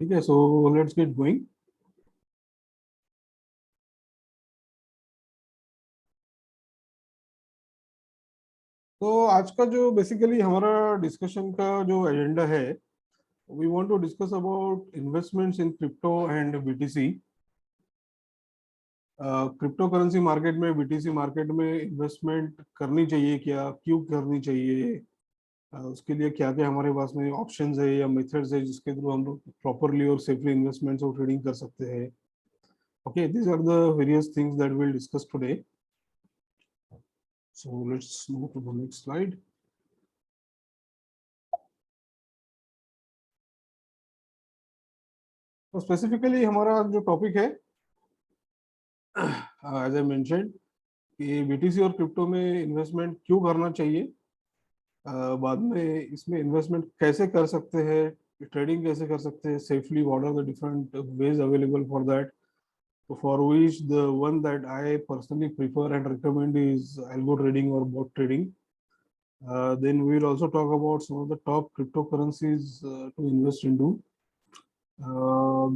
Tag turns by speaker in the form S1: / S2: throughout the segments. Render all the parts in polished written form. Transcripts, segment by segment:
S1: ठीक है, so let's get going. तो आज का जो बेसिकली हमारा डिस्कशन का जो एजेंडा है, we want to discuss about investments in crypto and BTC. Crypto currency market में, बीटीसी मार्केट में इन्वेस्टमेंट करनी चाहिए क्या, क्यों करनी चाहिए, उसके लिए क्या क्या हमारे पास में ऑप्शंस है या मेथड्स है जिसके थ्रू हम लोग प्रॉपरली और सेफली इन्वेस्टमेंट्स और ट्रेडिंग कर सकते हैं। Okay, these are the various things that we'll discuss today. So let's move to the next slide. तो स्पेसिफिकली हमारा जो टॉपिक है, एज आई मेंशनड, कि बीटीसी और क्रिप्टो में इन्वेस्टमेंट क्यों करना चाहिए, बाद में इसमें इन्वेस्टमेंट कैसे कर सकते हैं, ट्रेडिंग कैसे कर सकते हैं safely, what are the different ways available for that, for which the one that I personally prefer and recommend is algo trading or bot trading. Then we will also talk about some of the top cryptocurrencies to invest into.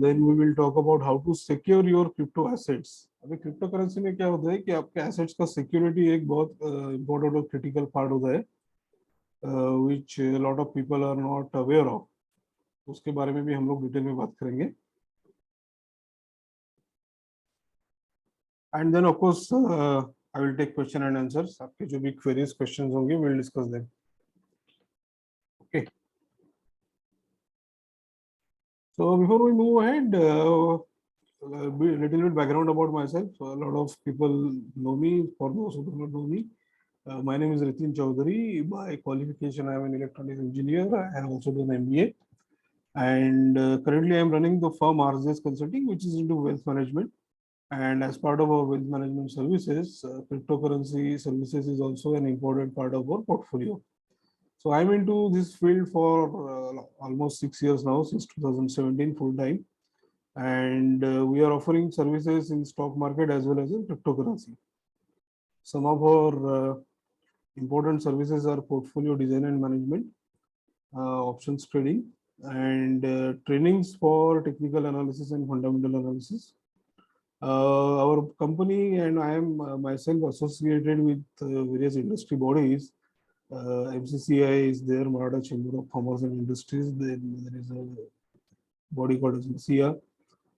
S1: Then we will talk about how to secure your crypto assets. अभी crypto currency में क्या होता है कि आपके assets का security एक बहुत इंपॉर्टेंट और क्रिटिकल पार्ट होता है, which a lot of people are not aware of. उसके बारे में भी हम लोग डिटेल में बात करेंगे. And then of course I will take question and answers. आपके जो भी queries questions होंगे we will discuss them. Okay. So before we move ahead, a little bit background about myself. So a lot of people know me. For those who do not know me, my name is Ritin Chaudhary. By qualification, I am an electronics engineer. I have also done MBA. And currently, I am running the firm RZS Consulting, which is into wealth management. And as part of our wealth management services, cryptocurrency services is also an important part of our portfolio. So I'm into this field for almost 6 years now, since 2017 full time. And we are offering services in stock market as well as in cryptocurrency. Some of our important services are portfolio design and management, options trading, and trainings for technical analysis and fundamental analysis. Our company and I am myself associated with various industry bodies. MCCI is there, Maratha Chamber of Commerce and Industries. Then there is a body called MCCI.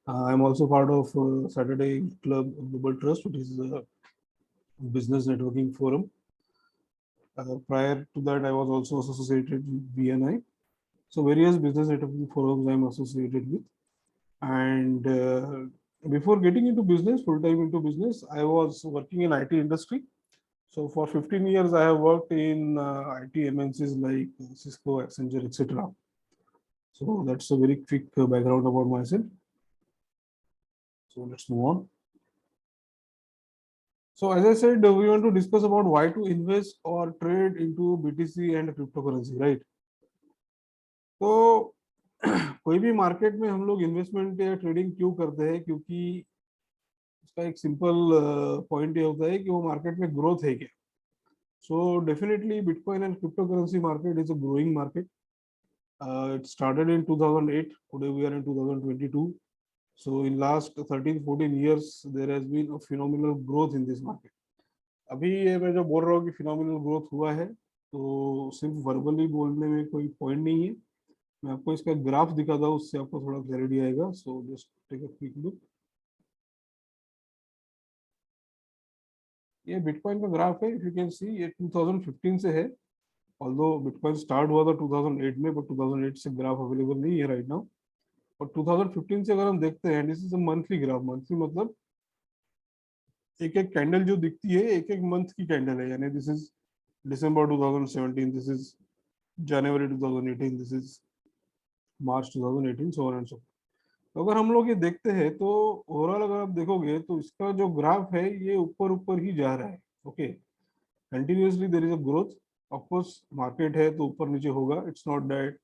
S1: I'm also part of Saturday Club Global Trust, which is a business networking forum. Prior to that, I was also associated with BNI. So various business networking forums I'm associated with. And before getting into business, full-time into business, I was working in IT industry. So for 15 years, I have worked in IT MNCs like Cisco, Accenture, etc. So that's a very quick background about myself. So let's move on. So as I said, we want to discuss about why to invest or trade into BTC and cryptocurrency, right? तो कोई भी market में हम लोग investment या trading क्यों करते हैं, क्योंकि उसका एक सिंपल पॉइंट ये होता है कि वो मार्केट में ग्रोथ है क्या. So definitely bitcoin and cryptocurrency market is a growing market. It started in 2008. Today we are in 2022. So in last 13-14 years, there has been a phenomenal growth in this market. अभी ये मैं जो बोल रहा हूँ कि फिनोमिनल ग्रोथ हुआ है, तो सिर्फ वर्बली बोलने में कोई पॉइंट नहीं है. मैं आपको इसका ग्राफ दिखाता हूँ, उससे आपको थोड़ा क्लैरिटी आएगा. So just take a quick look. ये बिटकॉइन का ग्राफ है. इफ यू कैन सी, ये 2015 से है. ऑल्दो बिटकॉइन स्टार्ट हुआ था 2008 में, बट 2008 से ग्राफ अवेलेबल नहीं है राइट नाउ. और 2015 से अगर हम देखते हैं, this is a monthly graph. Monthly मतलब एक एक कैंडल जो दिखती है एक एक मंथ की कैंडल है. यानी this is December 2017, this is January 2018, this is March 2018, so on and so. तो अगर हम लोग ये देखते हैं तो ओवरऑल अगर आप देखोगे तो इसका जो ग्राफ है ये ऊपर ऊपर ही जा रहा है. Okay, continuously there is a growth. Of course market है तो ऊपर नीचे होगा. इट्स नॉट दैट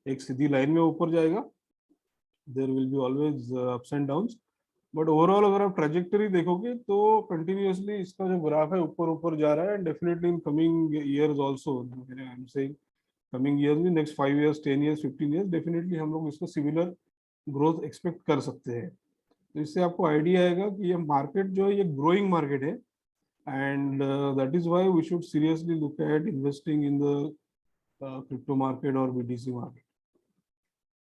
S1: एक सीधी लाइन में ऊपर जाएगा. There will be always ups and downs. But overall अगर आप ट्रेजेक्टरी देखोगे तो कंटिन्यूअसली इसका जो ग्राफ है ऊपर ऊपर जा रहा है. And definitely in coming years also, I am saying coming years में, next 5 years, 10 years, 15 years, definitely हम लोग इसको सिमिलर ग्रोथ एक्सपेक्ट कर सकते हैं। तो इससे आपको आइडिया आएगा कि ये मार्केट जो है ये ग्रोइंग मार्केट है, and that is why we should seriously look at investing in the crypto market और BTC market.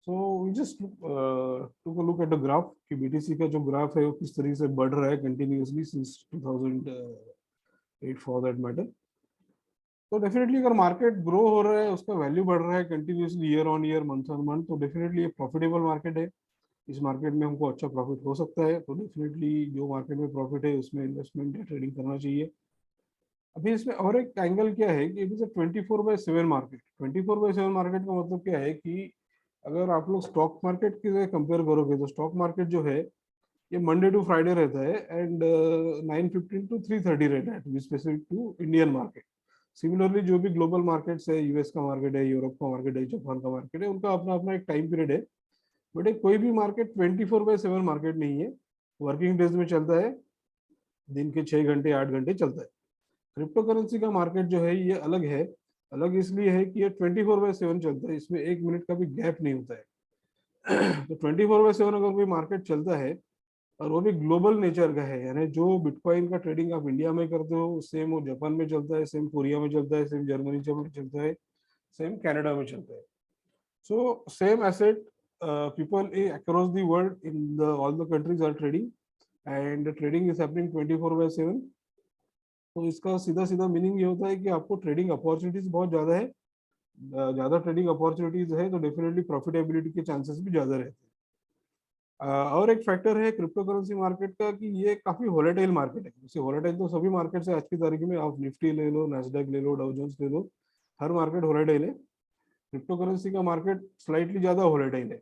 S1: So we just took a look at the graph कि बीटीसी का जो ग्राफ है वो किस तरीके से बढ़ रहा है continuously since 2008 for that matter. तो डेफिनेटली अगर मार्केट ग्रो हो रहा है, उसका वैल्यू बढ़ रहा है continuously year on year, month on month, तो डेफिनेटली ये प्रॉफिटेबल मार्केट है। इस मार्केट में हमको अच्छा प्रॉफिट हो सकता है। तो डेफिनेटली जो मार्केट में प्रॉफिट है उसमें इन्वेस्टमेंट या ट्रेडिंग करना चाहिए। अभी इसमें और एक एंगल क्या है कि it is a 24/7 market. 24/7 market का मतलब क्या है कि अगर आप लोग स्टॉक मार्केट के कंपेयर करोगे तो स्टॉक मार्केट जो है ये मंडे टू फ्राइडे रहता है, एंड 9:15 to 3:30 रहता है, to be specific to Indian market. Similarly जो भी ग्लोबल मार्केट्स है, यूएस का मार्केट है, यूरोप का मार्केट है, जापान का मार्केट है, उनका अपना अपना एक टाइम पीरियड है। बट एक कोई भी मार्केट 24/7 मार्केट नहीं है, वर्किंग डेज में चलता है, दिन के 6 घंटे 8 घंटे चलता है। क्रिप्टो करेंसी का मार्केट जो है ये अलग है। अलग इसलिए है कि ये 24/7 चलता है, इसमें 1 मिनट का भी गैप नहीं होता है। तो 24/7 अगर कोई मार्केट चलता है और वो भी ग्लोबल नेचर का है, यानी जो बिटकॉइन का ट्रेडिंग आप इंडिया में करते हो सेम वो जापान में चलता है, सेम कोरिया में चलता है, सेम जर्मनी में चलता है, सेम कनाडा में चलता है। So same asset people across the world in all the countries are trading, and the trading is happening 24/7। तो इसका सीधा सीधा मीनिंग ये होता है कि आपको ट्रेडिंग अपॉर्चुनिटीज बहुत ज्यादा है। ज्यादा ट्रेडिंग अपॉर्चुनिटीज है तो डेफिनेटली प्रॉफिटेबिलिटी के चांसेस भी ज्यादा रहते हैं। और एक फैक्टर है क्रिप्टो करेंसी मार्केट का कि ये काफी वोलेटाइल मार्केट है। जैसे वोलेटाइल तो सभी मार्केट से आज की तारीख में, आप निफ्टी ले लो, नैस्डैक ले लो, डाउ जोन्स ले लो, हर मार्केट वोलेटाइल है। क्रिप्टो करेंसी का मार्केट स्लाइटली ज्यादा वोलेटाइल है।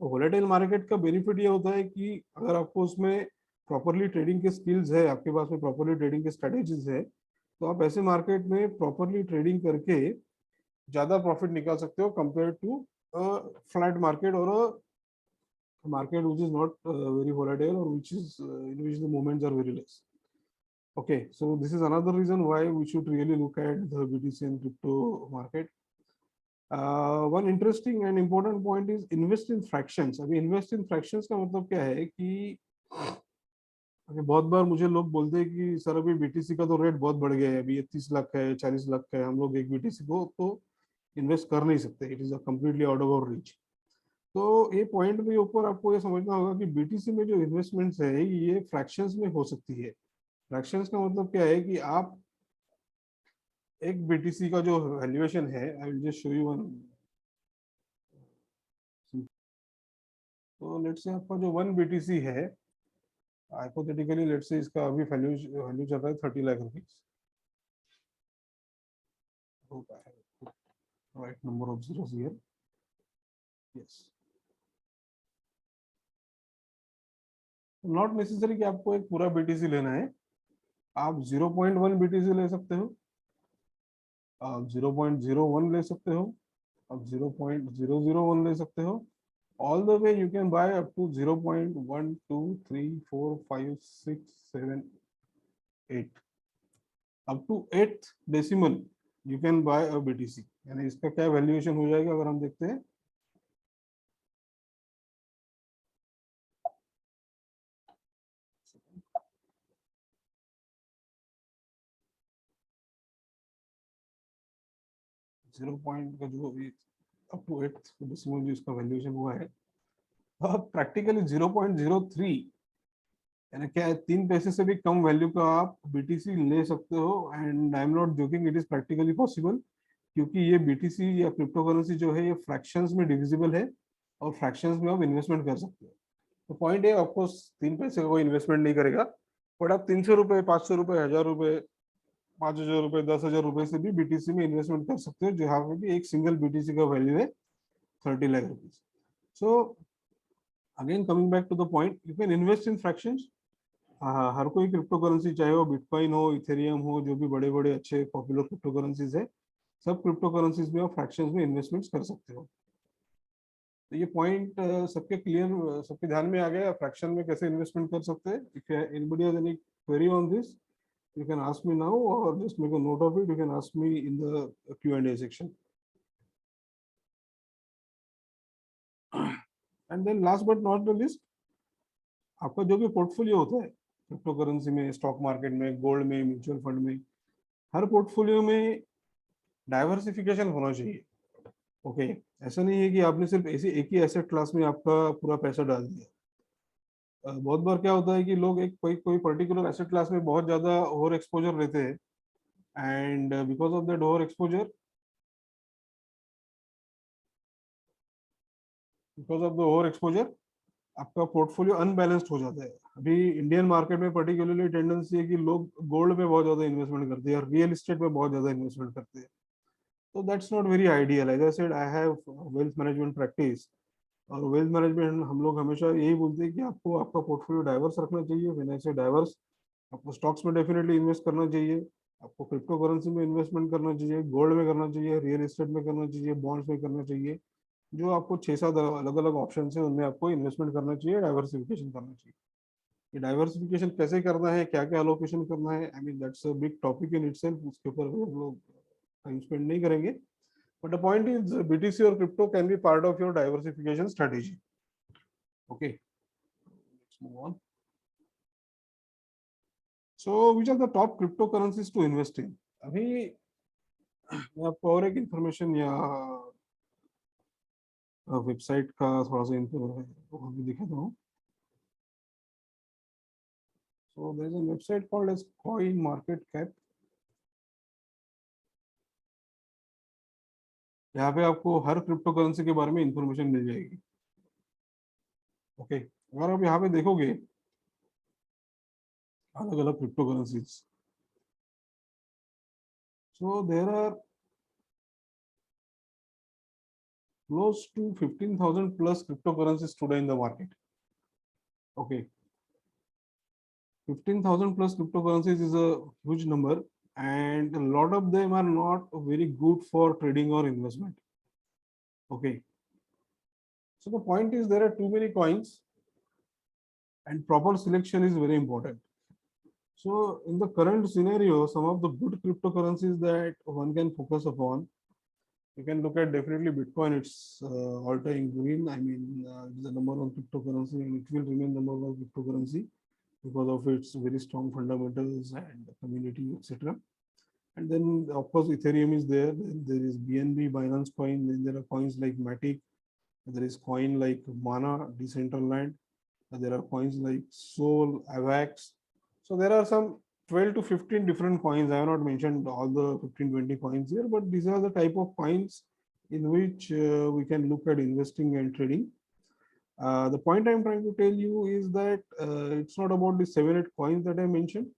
S1: तो वोलेटाइल मार्केट का बेनिफिट ये होता है कि अगर आपको उसमें प्रॉपरली ट्रेडिंग के स्किल्स है, आपके पास में प्रॉपरली ट्रेडिंग के स्ट्रेटेजीज है, तो आप ऐसे मार्केट में प्रॉपरली ट्रेडिंग करके ज्यादा प्रॉफिट निकाल सकते हो कंपेयर टू फ्लैट मार्केट और market which is not very volatile, or which is in which the movements are very less. Okay, so this is another reason why we should really look at the BTC and crypto market. One interesting and important point is invest in fractions. अभी invest in fractions का मतलब क्या है कि अभी बहुत बार मुझे लोग बोलते हैं कि सर अभी बीटीसी का तो रेट बहुत बढ़ गया है, अभी ये 30 लाख का है, 40 लाख का है, हम लोग एक बीटीसी को तो इन्वेस्ट कर नहीं सकते, it is a completely out of our reach. तो ये पॉइंट के ऊपर आपको ये समझना होगा कि बीटीसी में जो इन्वेस्टमेंट्स है ये फ्रैक्शंस में हो सकती है। फ्रैक्शंस का मतलब क्या है कि आप एक बीटीसी का जो वैल्यूएशन है, I will just show you one. तो लेट्स से आपका जो 1 बीटीसी है, हाइपोथेटिकली लेट्स से इसका अभी वैल्यू वैल्यू चल रहा है 30 lakh rupees. Right number of zeros here, yes. Not necessary कि आपको एक पूरा बीटीसी लेना है, आप 0.1 बीटीसी ले सकते हो, आप 0.01 ले सकते हो, आप 0.001 ले सकते हो। All the way you can buy up to 0.1 2 3 4 5 6 7 8, up to 8th decimal you can buy a BTC. यानी इसका क्या वैल्यूएशन हो जाएगा अगर हम देखते हैं, 0 पॉइंट का जो अप टू 8th डेसिमल जो इसका वैल्यूएशन हुआ है, प्रैक्टिकली 0.03, यानी क्या है, 3 पैसे से भी कम वैल्यू का आप बीटीसी ले सकते हो। And I am not joking, it is practically possible, क्योंकि ये बीटीसी या क्रिप्टो करेंसी जो है ये फ्रैक्शंस में डिविजिबल है, और फ्रैक्शंस में आप इन्वेस्टमेंट कर सकते हो। तो पॉइंट है, ऑफकोर्स 3 पैसे का कोई इन्वेस्टमेंट नहीं करेगा, बट आप 300 रुपए, 500 रुपए, 1000 रुपए, 5000 रुपए, 10,000 रुपए से भी बीटीसी में इन्वेस्टमेंट कर सकते हो, जहाँ पे भी एक सिंगल बीटीसी का वैल्यू है 30 lakh rupees. So again coming back to the point, you can invest in fractions. हाँ, हर कोई क्रिप्टो करेंसी, चाहे वो बिटकॉइन हो, इथेरियम हो, जो भी बड़े बड़े अच्छे पॉपुलर क्रिप्टो करेंसीज है, सब क्रिप्टो करेंसीज में आप फ्रैक्शंस में इन्वेस्टमेंट्स कर सकते हो। तो ये पॉइंट सबके क्लियर, सबके ध्यान में आ गया फ्रैक्शन में कैसे इन्वेस्टमेंट कर सकते हैं। If anybody has any query on this, you can ask me now, or just make a note of it. You can ask me in the Q&A section. And then last but not the least, आपका जो भी portfolio होता है crypto currency में, stock market में, gold में, mutual fund में, हर पोर्टफोलियो में डाइवर्सिफिकेशन होना चाहिए। ओके, ऐसा नहीं है कि आपने सिर्फ ऐसे एक ही एसेट क्लास में आपका पूरा पैसा डाल दिया। बहुत बार क्या होता है कि लोग एक कोई कोई पर्टिकुलर एसेट क्लास में बहुत ज्यादा ओवर एक्सपोजर लेते हैं, and because of the over exposure आपका पोर्टफोलियो अनबैलेंस्ड हो जाता है। अभी इंडियन मार्केट में पर्टिकुलरली टेंडेंसी है कि लोग गोल्ड में बहुत ज्यादा इन्वेस्टमेंट करते हैं और रियल एस्टेट में बहुत ज्यादा इन्वेस्टमेंट करते हैं। तो that's not very ideal. As I said, I have wealth management practice, और वेल्थ मैनेजमेंट हम लोग हमेशा यही बोलते हैं कि आपको आपका पोर्टफोलियो डाइवर्स रखना चाहिए। व्हेन आई से डाइवर्स, आपको स्टॉक्स में डेफिनेटली इन्वेस्ट करना चाहिए, आपको क्रिप्टो करेंसी में इन्वेस्टमेंट करना चाहिए, गोल्ड में करना चाहिए, रियल एस्टेट में करना चाहिए, बॉन्ड्स में करना चाहिए। जो आपको 6-7 अलग अलग ऑप्शन है उनमें आपको इन्वेस्टमेंट करना चाहिए, डाइवर्सिफिकेशन करना चाहिए। ये डाइवर्सिफिकेशन कैसे करना है, क्या क्या अलोकेशन करना है, I mean that's a big topic in itself, उसके ऊपर हम लोग टाइम स्पेंड नहीं करेंगे। But the point is BTC और crypto can be part of your diversification strategy. Okay, let's move on. So which are the top crypto currencies to invest in? अभी मैं आपको और एक इंफॉर्मेशन या वेबसाइट का थोड़ा सा info भी दिखाता हूँ। So there is a website called as Coin Market Cap. यहाँ पे आपको हर क्रिप्टो करेंसी के बारे में इंफॉर्मेशन मिल जाएगी। ओके, अगर आप यहाँ पे देखोगे अलग अलग crypto currencies, so there are close to 15,000 plus cryptocurrencies today in the market. Okay, 15,000 plus cryptocurrencies is a huge number, and a lot of them are not very good for trading or investment. Okay, so the point is there are too many coins, and proper selection is very important. So in the current scenario, some of the good cryptocurrencies that one can focus upon, you can look at definitely Bitcoin. It's all-time green. I mean, it's the number one cryptocurrency, and it will remain number one cryptocurrency because of its very strong fundamentals and community, etc. And then, of course, Ethereum is there. Then there is BNB, Binance Coin. Then there are coins like Matic. There is coin like Mana, Decentraland. There are coins like Sol, Avax. So there are some 12 to 15 different coins. I have not mentioned all the 15-20 coins here, but these are the type of coins in which we can look at investing and trading. The point I'm trying to tell you is that it's not about the 7-8 coins that I mentioned.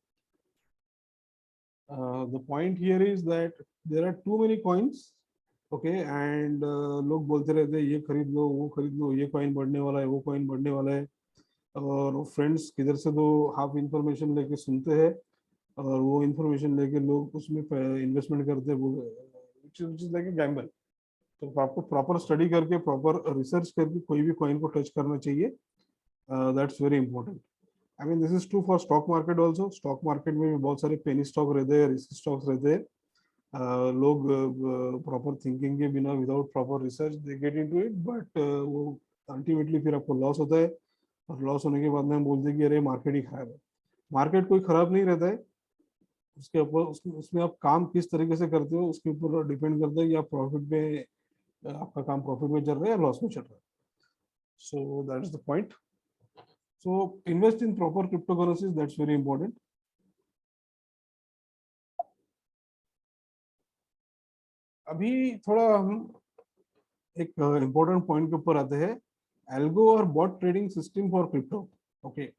S1: The point here is that there are too many coins. Okay, and लोग बोलते रहते हैं ये खरीद लो, ये coin बढ़ने वाला है, वो कॉइन बढ़ने वाला है, और फ्रेंड्स किधर से तो हाफ इंफॉर्मेशन लेके सुनते हैं और वो इंफॉर्मेशन लेके लोग उसमें इन्वेस्टमेंट करते हैं, which is like a gamble. तो आपको प्रॉपर स्टडी करके, प्रॉपर रिसर्च करके कोई भी कॉइन को टच करना चाहिए। That's very important. I mean this is true for stock market also. Stock market में भी बहुत सारे पेनी स्टॉक रहते हैं, रिस्क स्टॉक्स रहते हैं। लोग प्रॉपर थिंकिंग के बिना, without proper research they get into it, but वो अल्टीमेटली फिर आपको लॉस होता है, और लॉस होने के बाद में हम बोलते हैं कि अरे मार्केट ही खराब है। मार्केट कोई खराब नहीं रहता है, उसके ऊपर उसमें आप काम किस तरीके से करते हो उसके ऊपर डिपेंड करता है कि आप प्रॉफिट में, आपका काम प्रॉफिट में चल रहा है या लॉस में चल रहा है। सो that is the point. So invest in proper crypto currencies, that's very important. अभी थोड़ा हम एक इम्पोर्टेंट पॉइंट के ऊपर आते हैं, एल्गो और bot trading system for crypto. Okay,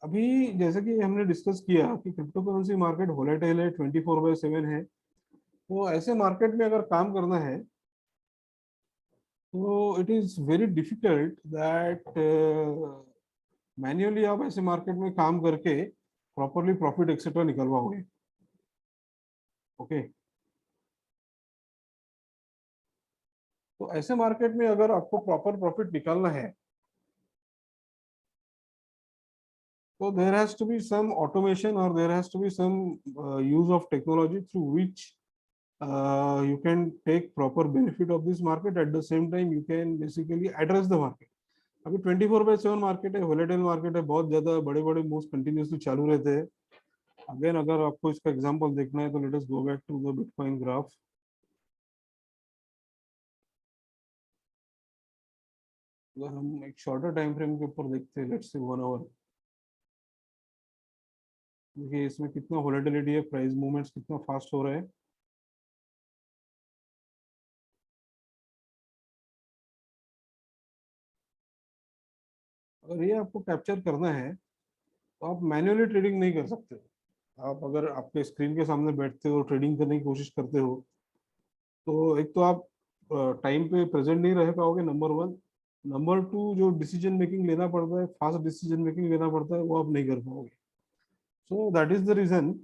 S1: अभी जैसे कि हमने डिस्कस किया कि क्रिप्टो करेंसी मार्केट वोलेटाइल है, 24/7 है। तो ऐसे मार्केट में अगर काम करना है तो it is very difficult that manually आप ऐसे मार्केट में काम करके प्रॉपरली प्रॉफिट एक्सेट्रा निकलवाओगे। ओके, तो ऐसे मार्केट में अगर आपको प्रॉपर प्रॉफिट निकालना है तो there has to be some automation, or there has to be some use of technology through which you can take proper benefit of this market. At the same time, you can basically address the market. अभी 24/7 market है, volatile market है, बहुत ज्यादा बड़े बड़े moves continuously चालू रहते हैं। अगेन अगर आपको इसका एग्जांपल देखना है तो let us go back to the bitcoin graph. अगर हम एक शॉर्टर टाइम फ्रेम के ऊपर देखते हैं, लेट्स से 1 आवर, देखिए इसमें कितना वोलेटिलिटी है, प्राइस मूवमेंट्स कितना फास्ट हो रहा है। अगर ये आपको कैप्चर करना है तो आप मैन्युअली ट्रेडिंग नहीं कर सकते। आप अगर आपके स्क्रीन के सामने बैठते हो, ट्रेडिंग करने की कोशिश करते हो, तो एक तो आप टाइम पे प्रेजेंट नहीं रह पाओगे, नंबर वन। नंबर टू, जो डिसीजन मेकिंग लेना पड़ता है, फास्ट डिसीजन मेकिंग लेना पड़ता है, वो आप नहीं कर पाओगे। So that is the reason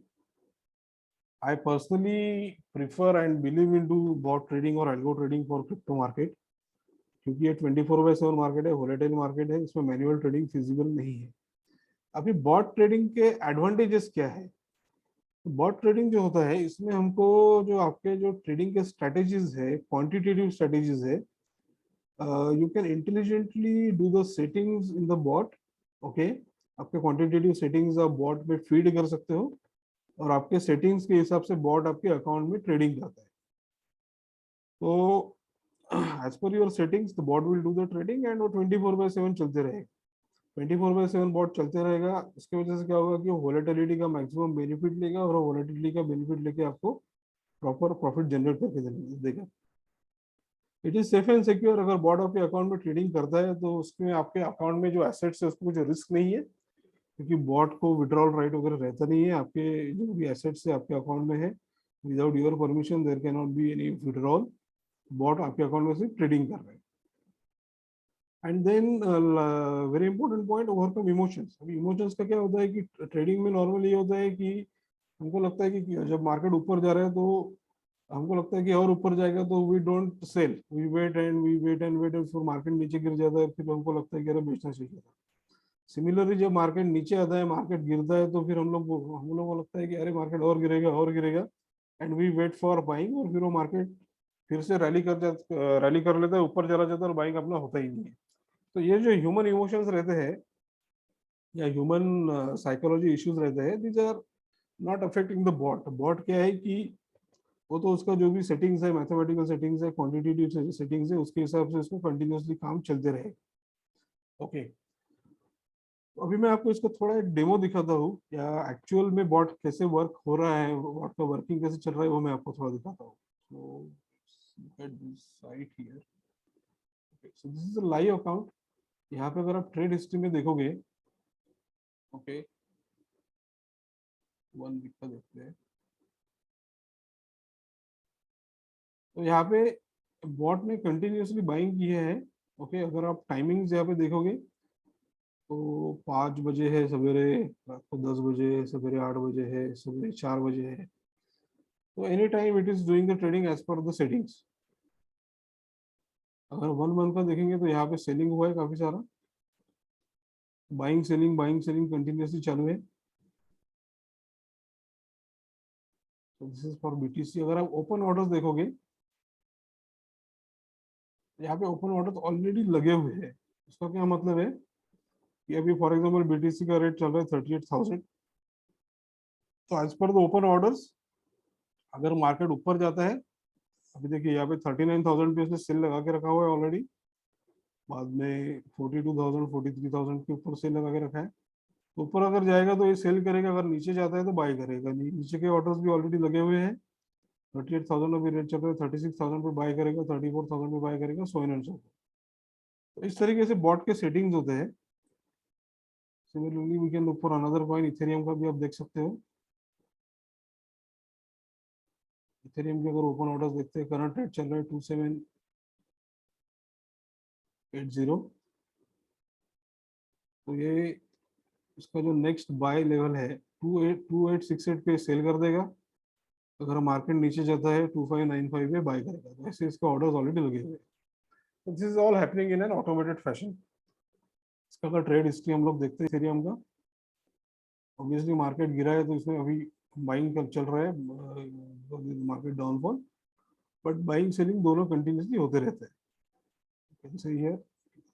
S1: I personally prefer and believe in to bot trading और algo trading for crypto market, क्योंकि ये 24/7 मार्केट है, वोलेटाइल मार्केट है, इसमें मैनुअल ट्रेडिंग फिजिबल नहीं है। अभी बॉट ट्रेडिंग के एडवांटेजेस क्या है? बॉट ट्रेडिंग जो होता है, इसमें हमको जो आपके जो ट्रेडिंग के स्ट्रेटेजीज है, क्वांटिटेटिव स्ट्रेटेजीज है, you can intelligently do the settings in the bot. Okay, आपके क्वांटिटेटिव सेटिंग्स आप बॉट में फीड कर सकते हो, और आपके सेटिंग्स के हिसाब से बॉट आपके अकाउंट में ट्रेडिंग करता है। तो as per your settings the bot will do the trading, and वो 24/7 चलते रहेगा। 24/7 बॉट चलते रहेगा, उसकी वजह से क्या होगा कि वो वोलेटिलिटी का मैक्सिमम बेनिफिट लेगा, और वोलेटिलिटी का बेनिफिट लेके आपको प्रॉपर प्रॉफिट जनरेट करके देगा। It is safe and secure. अगर बॉट आपके अकाउंट में ट्रेडिंग करता है तो उसमें आपके अकाउंट में जो एसेट्स है उसको कुछ रिस्क नहीं है, क्योंकि बॉट को विड्रॉल राइट वगैरह रहता नहीं है। आपके जो भी एसेट्स है आपके अकाउंट में है, without your permission there can not be any withdrawal. Bot आपके अकाउंट में सिर्फ ट्रेडिंग कर रहे हैं। And then very important point, overcome emotions. अभी इमोशंस का क्या होता है कि ट्रेडिंग में नॉर्मली ये होता है कि हमको लगता है कि जब मार्केट ऊपर जा रहा है तो हमको लगता है कि और ऊपर जाएगा, तो we don't sell, we wait and we wait and wait, फिर मार्केट नीचे गिर जाता है, फिर हमको लगता है कि अरे बेचना चाहिए था। सिमिलरली जब मार्केट नीचे आता है, मार्केट गिरता है, तो फिर हम लोग को लगता है कि अरे मार्केट और गिरेगा और गिरेगा, and we wait for buying, और फिर वो मार्केट फिर से रैली कर लेता है, ऊपर चला जाता है, और बाइंग अपना होता ही नहीं है। तो ये जो ह्यूमन इमोशंस रहते हैं या ह्यूमन साइकोलॉजी इश्यूज रहते हैं, these are not affecting the bot. Bot क्या है कि वो तो उसका जो भी सेटिंग्स है, मैथमेटिकल सेटिंग्स है, क्वांटिटेटिव सेटिंग्स है, उसके हिसाब से उसको कंटिन्यूसली काम चलते रहे। ओके, तो अभी मैं आपको इसका थोड़ा एक डेमो दिखाता हूँ, या एक्चुअल में बॉट कैसे वर्क हो रहा है, बॉट का वर्किंग कैसे चल रहा है, वो मैं आपको थोड़ा दिखाता हूँ। So, look at this site here. Okay, so this is a live account. यहाँ पे अगर आप ट्रेड हिस्ट्री में देखोगे, ओके, 1 वीक का देखते हैं, तो यहाँ पे बॉट ने कंटिन्यूसली बाइंग की है। ओके, अगर आप टाइमिंग्स यहाँ पे देखोगे तो 5 बजे है सवेरे, रात को 10 बजे है, सवेरे 8 बजे है, सवेरे 4 बजे है। तो any time it is doing the trading as per the settings. अगर 1 मंथ का देखेंगे तो यहाँ पे सेलिंग हुआ है काफी सारा, बाइंग सेलिंग कंटिन्यूसली चालू है। तो दिस इज फॉर बीटीसी। अगर आप ओपन ऑर्डर्स देखोगे, यहाँ पे ओपन ऑर्डर्स ऑलरेडी लगे हुए हैं। उसका क्या मतलब है कि अभी फॉर एग्जाम्पल बीटीसी का रेट चल रहा है 38,000। तो as per the open orders, अगर मार्केट ऊपर जाता है, अभी देखिए यहाँ पे 39,000 पे उसने सेल लगा के रखा हुआ है ऑलरेडी, बाद में 42,000 43,000 के ऊपर सेल लगा के रखा है। तो ऊपर अगर जाएगा तो ये सेल करेगा, अगर नीचे जाता है तो बाय करेगा। नीचे के ऑर्डर्स भी ऑलरेडी लगे हुए हैं। 38,000 अभी रेट चल रहा है, 36,000 पे बाय करेगा, 34,000 पे बाय करेगा, सो एंड सो। तो इस तरीके से बॉट के सेटिंग्स होते हैं। Similarly we can look for another coin, ethereum का भी आप देख सकते हो। इथेरियम के अगर ओपन ऑर्डर्स देखते हैं, करंट रेट चल रहा है 2780। तो ये इसका जो नेक्स्ट बाय लेवल है 2868 पे सेल कर देगा। अगर मार्केट नीचे जाता है 2595 पे बाय करेगा। तो ऐसे इसके ऑर्डर्स ऑलरेडी लगे हुए हैं। तो this is all happening in an automated fashion. इसका अगर ट्रेड हिस्ट्री हम लोग देखते हैं इथेरियम का, ऑब्वियसली मार्केट गिरा है तो इसमें अभी बाइंग का चल रहा है, market downfall, but buying selling दोनों कंटिन्यूसली होते रहते हैं। Can see here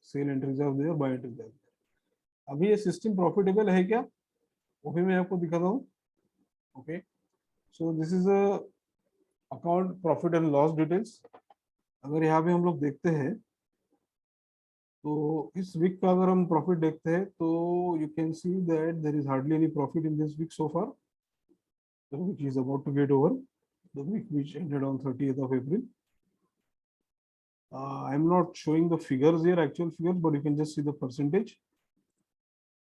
S1: sell entries are there, buy entries are there. अभी ये सिस्टम प्रॉफिटेबल है क्या, वो भी मैं आपको दिखाता हूँ। Okay, so this is a account profit and loss details. अगर यहाँ पे हम लोग देखते हैं तो इस वीक का अगर हम प्रॉफिट देखते हैं तो you can see that there is hardly any profit in this week so far, which is about to get over, the week which ended on 30th of April. I'm not showing the figures here, actual figures, but you can just see the percentage.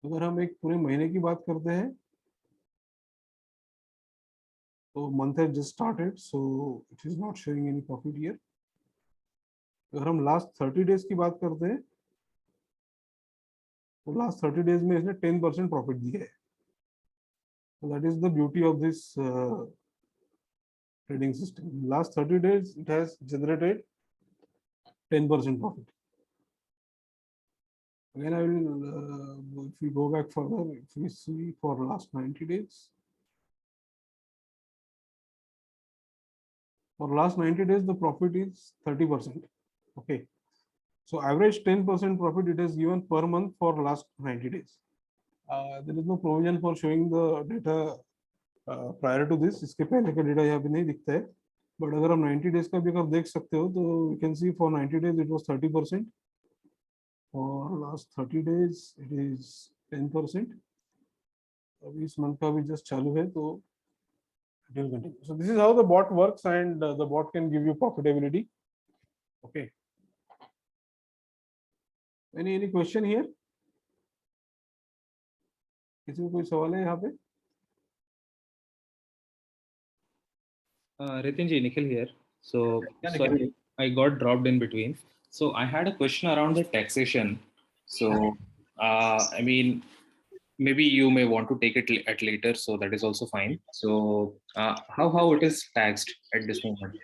S1: अगर हम एक पूरे महीने की बात करते हैं तो month has just started, so it is not showing any profit here. अगर हम last 30 days की बात करते हैं तो last 30 days में इसने 10% प्रॉफिट दिया है। So that is the beauty of this trading system. Last 30 days it has generated 10% profit. Again, I will, if we go back further, if we see for last 90 days, for last 90 days, the profit is 30%. Okay. So average 10% profit it has given per month for last 90 days. There is no provision for showing the data prior to this. इसके पहले का data यहाँ पे नहीं दिखता है. But अगर हम 90 days का भी अगर देख सकते हो तो you can see for 90 days it was 30%. For last 30 days it is 10%. अभी इस मंथ का भी जस्ट चालू है तो it will continue. So this is how the bot works, and the bot can give you profitability. Okay. Any question here? किसी को कोई सवाल है यहाँ पे?
S2: Ritin ji, Nikhil here. So sorry, I got dropped in between. So I had a question around the taxation. So I mean, maybe you may want to take it at later, so that is also fine. So how it is taxed at this moment?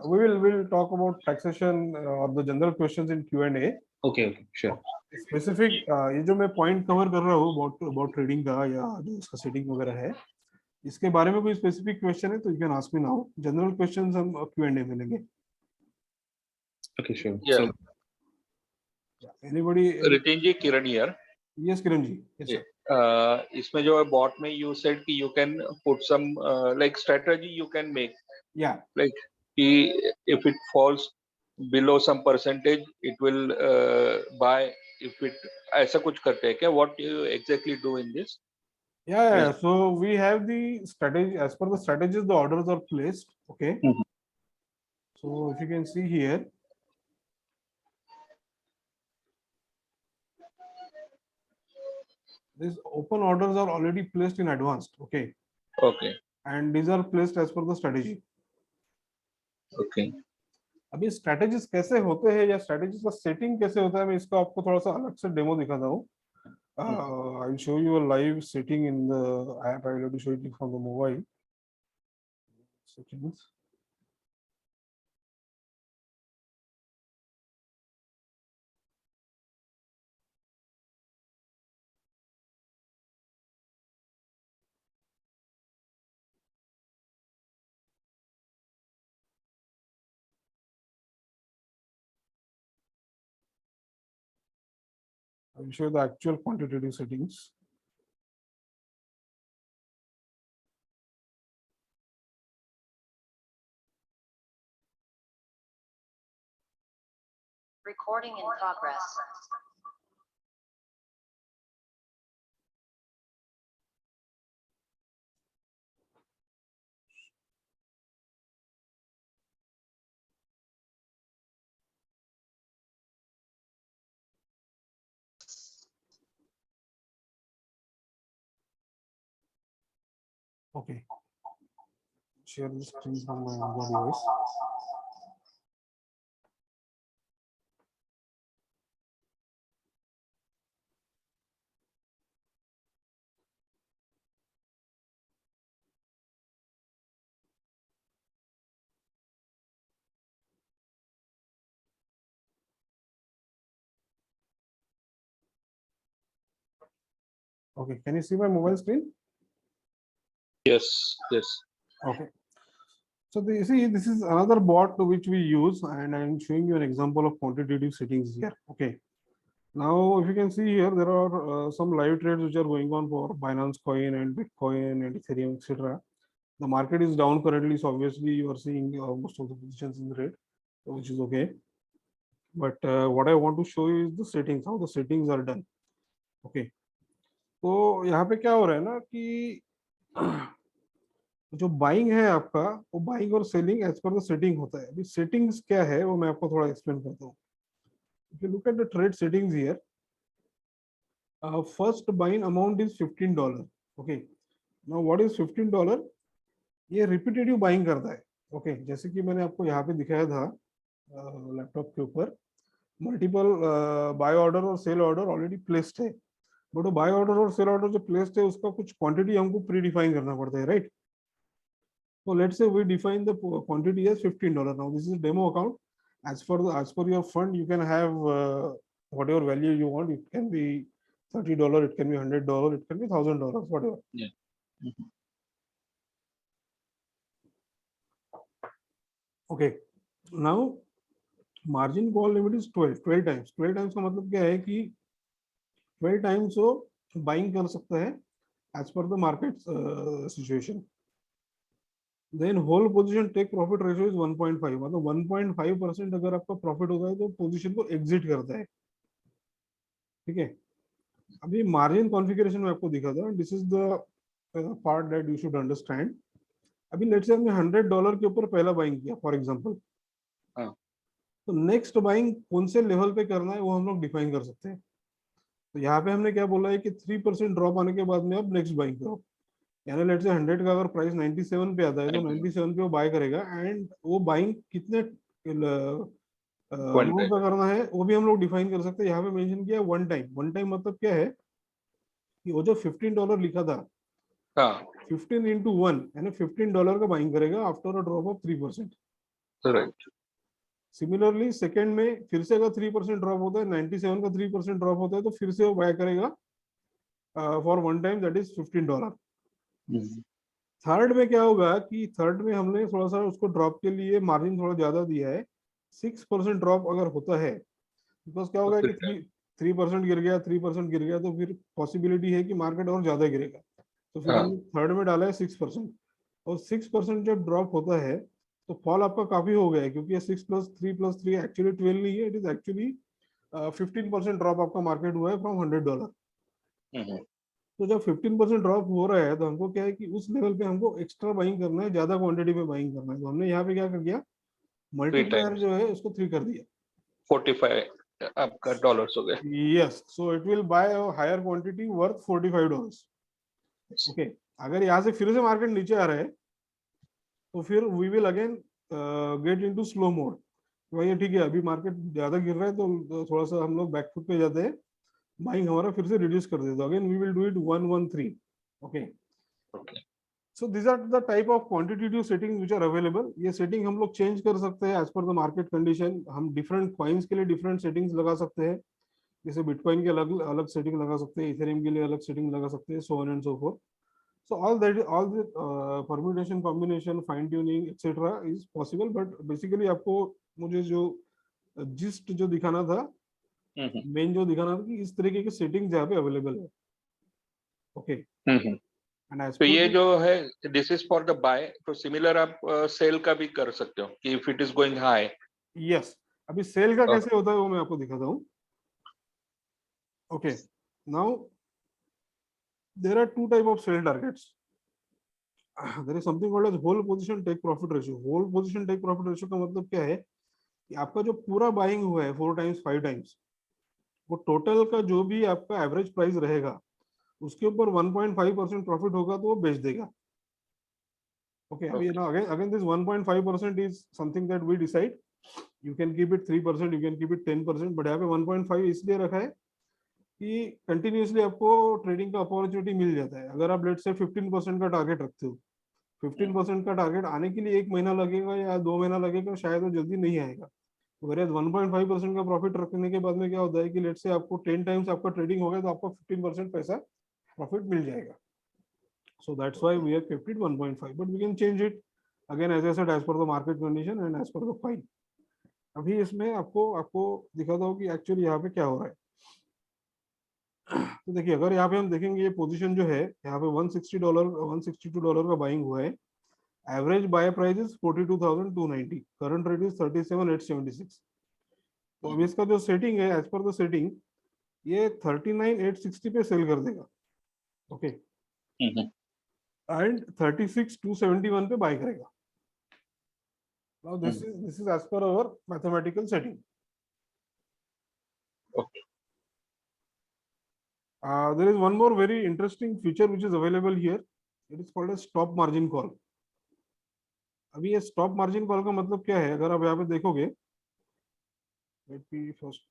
S1: We'll talk about taxation or the general questions in Q&A.
S2: Okay, sure.
S1: Specific ये जो मैं point cover कर रहा हूँ about trading का या जो इसका setting वगैरह है, इसके बारे में कोई specific question है तो you can ask me now. General questions हम Q&A में लेंगे.
S2: Okay, sure.
S3: Yeah.
S1: So, anybody?
S3: Ritin ji, Kiran here.
S1: Yes, Kiran ji. Yes, sir.
S3: इसमें जो है bot में you said कि you can put some like strategy you can make.
S1: Yeah.
S3: Like if it falls below some percentage, it will buy. If it ऐसा कुछ करते हैं क्या? What you exactly do in this?
S1: Yeah. So we have the strategy. As per the strategies, the orders are placed. Okay. So if you can see here, these open orders are already placed in advance. Okay.
S3: Okay.
S1: And these are placed as per the strategy.
S3: Okay.
S1: अभी strategies कैसे होते हैं या strategies का setting कैसे होता है, मैं इसका आपको थोड़ा सा अलग से डेमो दिखाता हूँ. I will show you a live setting in the app. I will have to show it from the mobile settings. I will show you the actual quantitative settings.
S4: Recording in progress.
S1: Okay. Share the screen from my other device. Okay, can you see my mobile screen?
S3: Yes. Yes.
S1: Okay. So you see, this is another bot which we use, and I'm showing you an example of quantitative settings here. Okay. Now, if you can see here, there are some live trades which are going on for Binance Coin and Bitcoin and Ethereum, etc. The market is down currently, so obviously you are seeing most of the positions in the red, which is okay. But what I want to show you is the settings, how the settings are done. Okay. तो यहाँ पे क्या हो रहा है ना कि जो बाइंग है आपका, वो बाइंग और selling as per the setting होता है. अभी सेटिंग्स क्या है वो मैं आपको थोड़ा एक्सप्लेन करता हूँ. If you look at the trade settings here, first buying amount is $15. Okay. Now what is $15? ये रिपीटेटिव बाइंग करता है. ओके जैसे कि मैंने आपको यहाँ पे दिखाया था लैपटॉप के ऊपर, मल्टीपल बाय ऑर्डर और सेल ऑर्डर ऑलरेडी प्लेस्ड है. बट वो बाय ऑर्डर और सेल ऑर्डर जो प्लेस्ड है उसका कुछ क्वांटिटी हमको प्री डिफाइन करना पड़ता है, right? So let's say we define the quantity as $15. Now this is a demo account. As per your fund, you can have whatever value you want. It can be $30, it can be $100, it can be $1,000, whatever.
S3: Yeah. Mm-hmm.
S1: Okay. Now margin call limit is 12 times. 12 times का मतलब क्या है कि 12 times वो buying कर सकता है as per the market situation. Then whole position take profit ratio is 1.5. मतलब 1.5% अगर आपका प्रॉफिट होता है तो पोजीशन को एग्जिट करता है. ठीक है. अभी मार्जिन कॉन्फ़िगरेशन में आपको दिखा था. This is the part that you should understand. अभी लेट्स से हमने $100 के ऊपर पहला बाइंग किया फॉर एग्जांपल. तो नेक्स्ट बाइंग कौन से लेवल पे करना है वो हम लोग डिफाइन कर सकते हैं. तो यहाँ पे हमने क्या बोला है कि 3% ड्रॉप आने के बाद में आप नेक्स्ट बाइंग करो. यानी लेट्स से 100 का अगर प्राइस 97 पे आता है तो 97 पे वो बाय करेगा. एंड वो बाइंग कितने अमाउंट का करना है वो भी हम लोग डिफाइन कर सकते हैं. यहाँ पे मेंशन किया वन टाइम. वन टाइम मतलब क्या है कि वो जो $15 लिखा था, 15 into 1 यानी $15 का बाइंग करेगा after a drop of 3%.
S3: Right.
S1: Similarly second में फिर से अगर 3% ड्रॉप होता है, 97 का 3% ड्रॉप होता है तो फिर से वो बाय करेगा for one time, that is $15. Third में क्या होगा कि थर्ड में हमने थोड़ा सा उसको ड्रॉप के लिए मार्जिन थोड़ा ज्यादा दिया है. 6% ड्रॉप अगर होता है, बिकॉज क्या होगा कि 3% गिर गया, 3% गिर गया, तो फिर पॉसिबिलिटी है कि मार्केट और ज्यादा गिरेगा. तो फिर हमने थर्ड में डाला है 6%. और 6% जब ड्रॉप होता है तो फॉल आपका काफी हो गया है, क्योंकि ये 6 + 3 + 3 एक्चुअली 12 नहीं है. इट इज एक्चुअली 15% ड्रॉप आपका मार्केट हुआ है फ्रॉम $100. तो जब 15% ड्रॉप हो रहा है तो हमको क्या है कि उस लेवल पे हमको एक्स्ट्रा बाइंग करना है, ज्यादा क्वांटिटी में बाइंग करना है. तो हमने यहाँ पे क्या कर दिया, मल्टीप्लायर जो है उसको 3 कर दिया.
S3: 45 आपका डॉलर्स हो गए.
S1: Yes. So it will buy a higher quantity worth $45. Okay. अगर यहाँ से फिर से मार्केट नीचे आ रहा है तो फिर we will again get into slow mode. भाई ठीक है, अभी मार्केट ज्यादा गिर रहा है तो थोड़ा सा हम लोग बैकफुट पे जाते हैं, बाइंग हमारा फिर से रिड्यूस कर देते. Again we will do it 113. Okay. So this are the type of quantitative settings which are available. ये सेटिंग हम लोग चेंज कर सकते हैं as per the market condition. हम डिफरेंट कॉइन्स के लिए डिफरेंट सेटिंग्स लगा सकते हैं. जैसे बिटकॉइन के अलग अलग सेटिंग लगा सकते हैं, इथेरियम के लिए अलग सेटिंग लगा सकते हैं, so on and so fourth. So all the permutation, combination, fine tuning, etc. is possible. But basically आपको मुझे जो gist जो दिखाना था, मेन जो दिखाना था कि इस तरीके के सेटिंग्स यहाँ पे अवेलेबल है. ओके.
S3: तो ये जो है this is for the buy. तो सिमिलर आप सेल का भी कर सकते हो कि if it is going high.
S1: Yes. अभी सेल का कैसे होता है वो मैं आपको दिखाता हूँ. Okay. Now there are two type of sell targets. There is something called as whole position take profit ratio. Whole position take profit ratio का मतलब क्या है कि आपका जो पूरा बाइंग हुआ है 4 times 5 times, वो टोटल का जो भी आपका एवरेज प्राइस रहेगा उसके ऊपर 1.5% प्रॉफिट होगा तो वो बेच देगा. ओके. अभी ना again this 1.5% is something that we decide. You can keep it 3%, you can keep it 10%, but यहाँ पे 1.5 इसलिए रखा है कि कंटिन्यूसली आपको ट्रेडिंग का अपॉर्चुनिटी मिल जाता है. अगर आप लेट्स से 15% का टारगेट रखते हो, 15% का टारगेट आने के लिए 1 महीना लगेगा या 2 महीना लगेगा, शायद वो जल्दी नहीं आएगा. वैसे 1.5% का प्रॉफिट रखने के बाद में क्या होता है कि लेट्स से आपको 10 टाइम्स आपका ट्रेडिंग हो गया तो आपको 15% पैसा प्रॉफिट मिल जाएगा. So that's why we have kept it 1.5, but we can change it. Again as I said as per the market condition and as per the fine. अभी इसमें आपको आपको दिखाता हूँ कि एक्चुअली यहाँ पे क्या हो रहा है। तो देखिए अगर यहाँ पे हम देखेंगे ये पोजीशन जो है यहाँ पे $160 $162 का बाइंग हुआ है। Average buy price is 42,290, current rate is 37,876। तो अब इसका जो सेटिंग है एज पर द सेटिंग ये 39,860 पे सेल कर देगा, ओके, एंड 36,271 पे बाय करेगा। Now this is as per our mathematical setting.
S3: Okay.
S1: There is one more very interesting feature which is available here. It is called a stop margin call. अभी ये stop margin call का मतलब क्या है? अगर आप यहाँ पे देखोगे, let me first,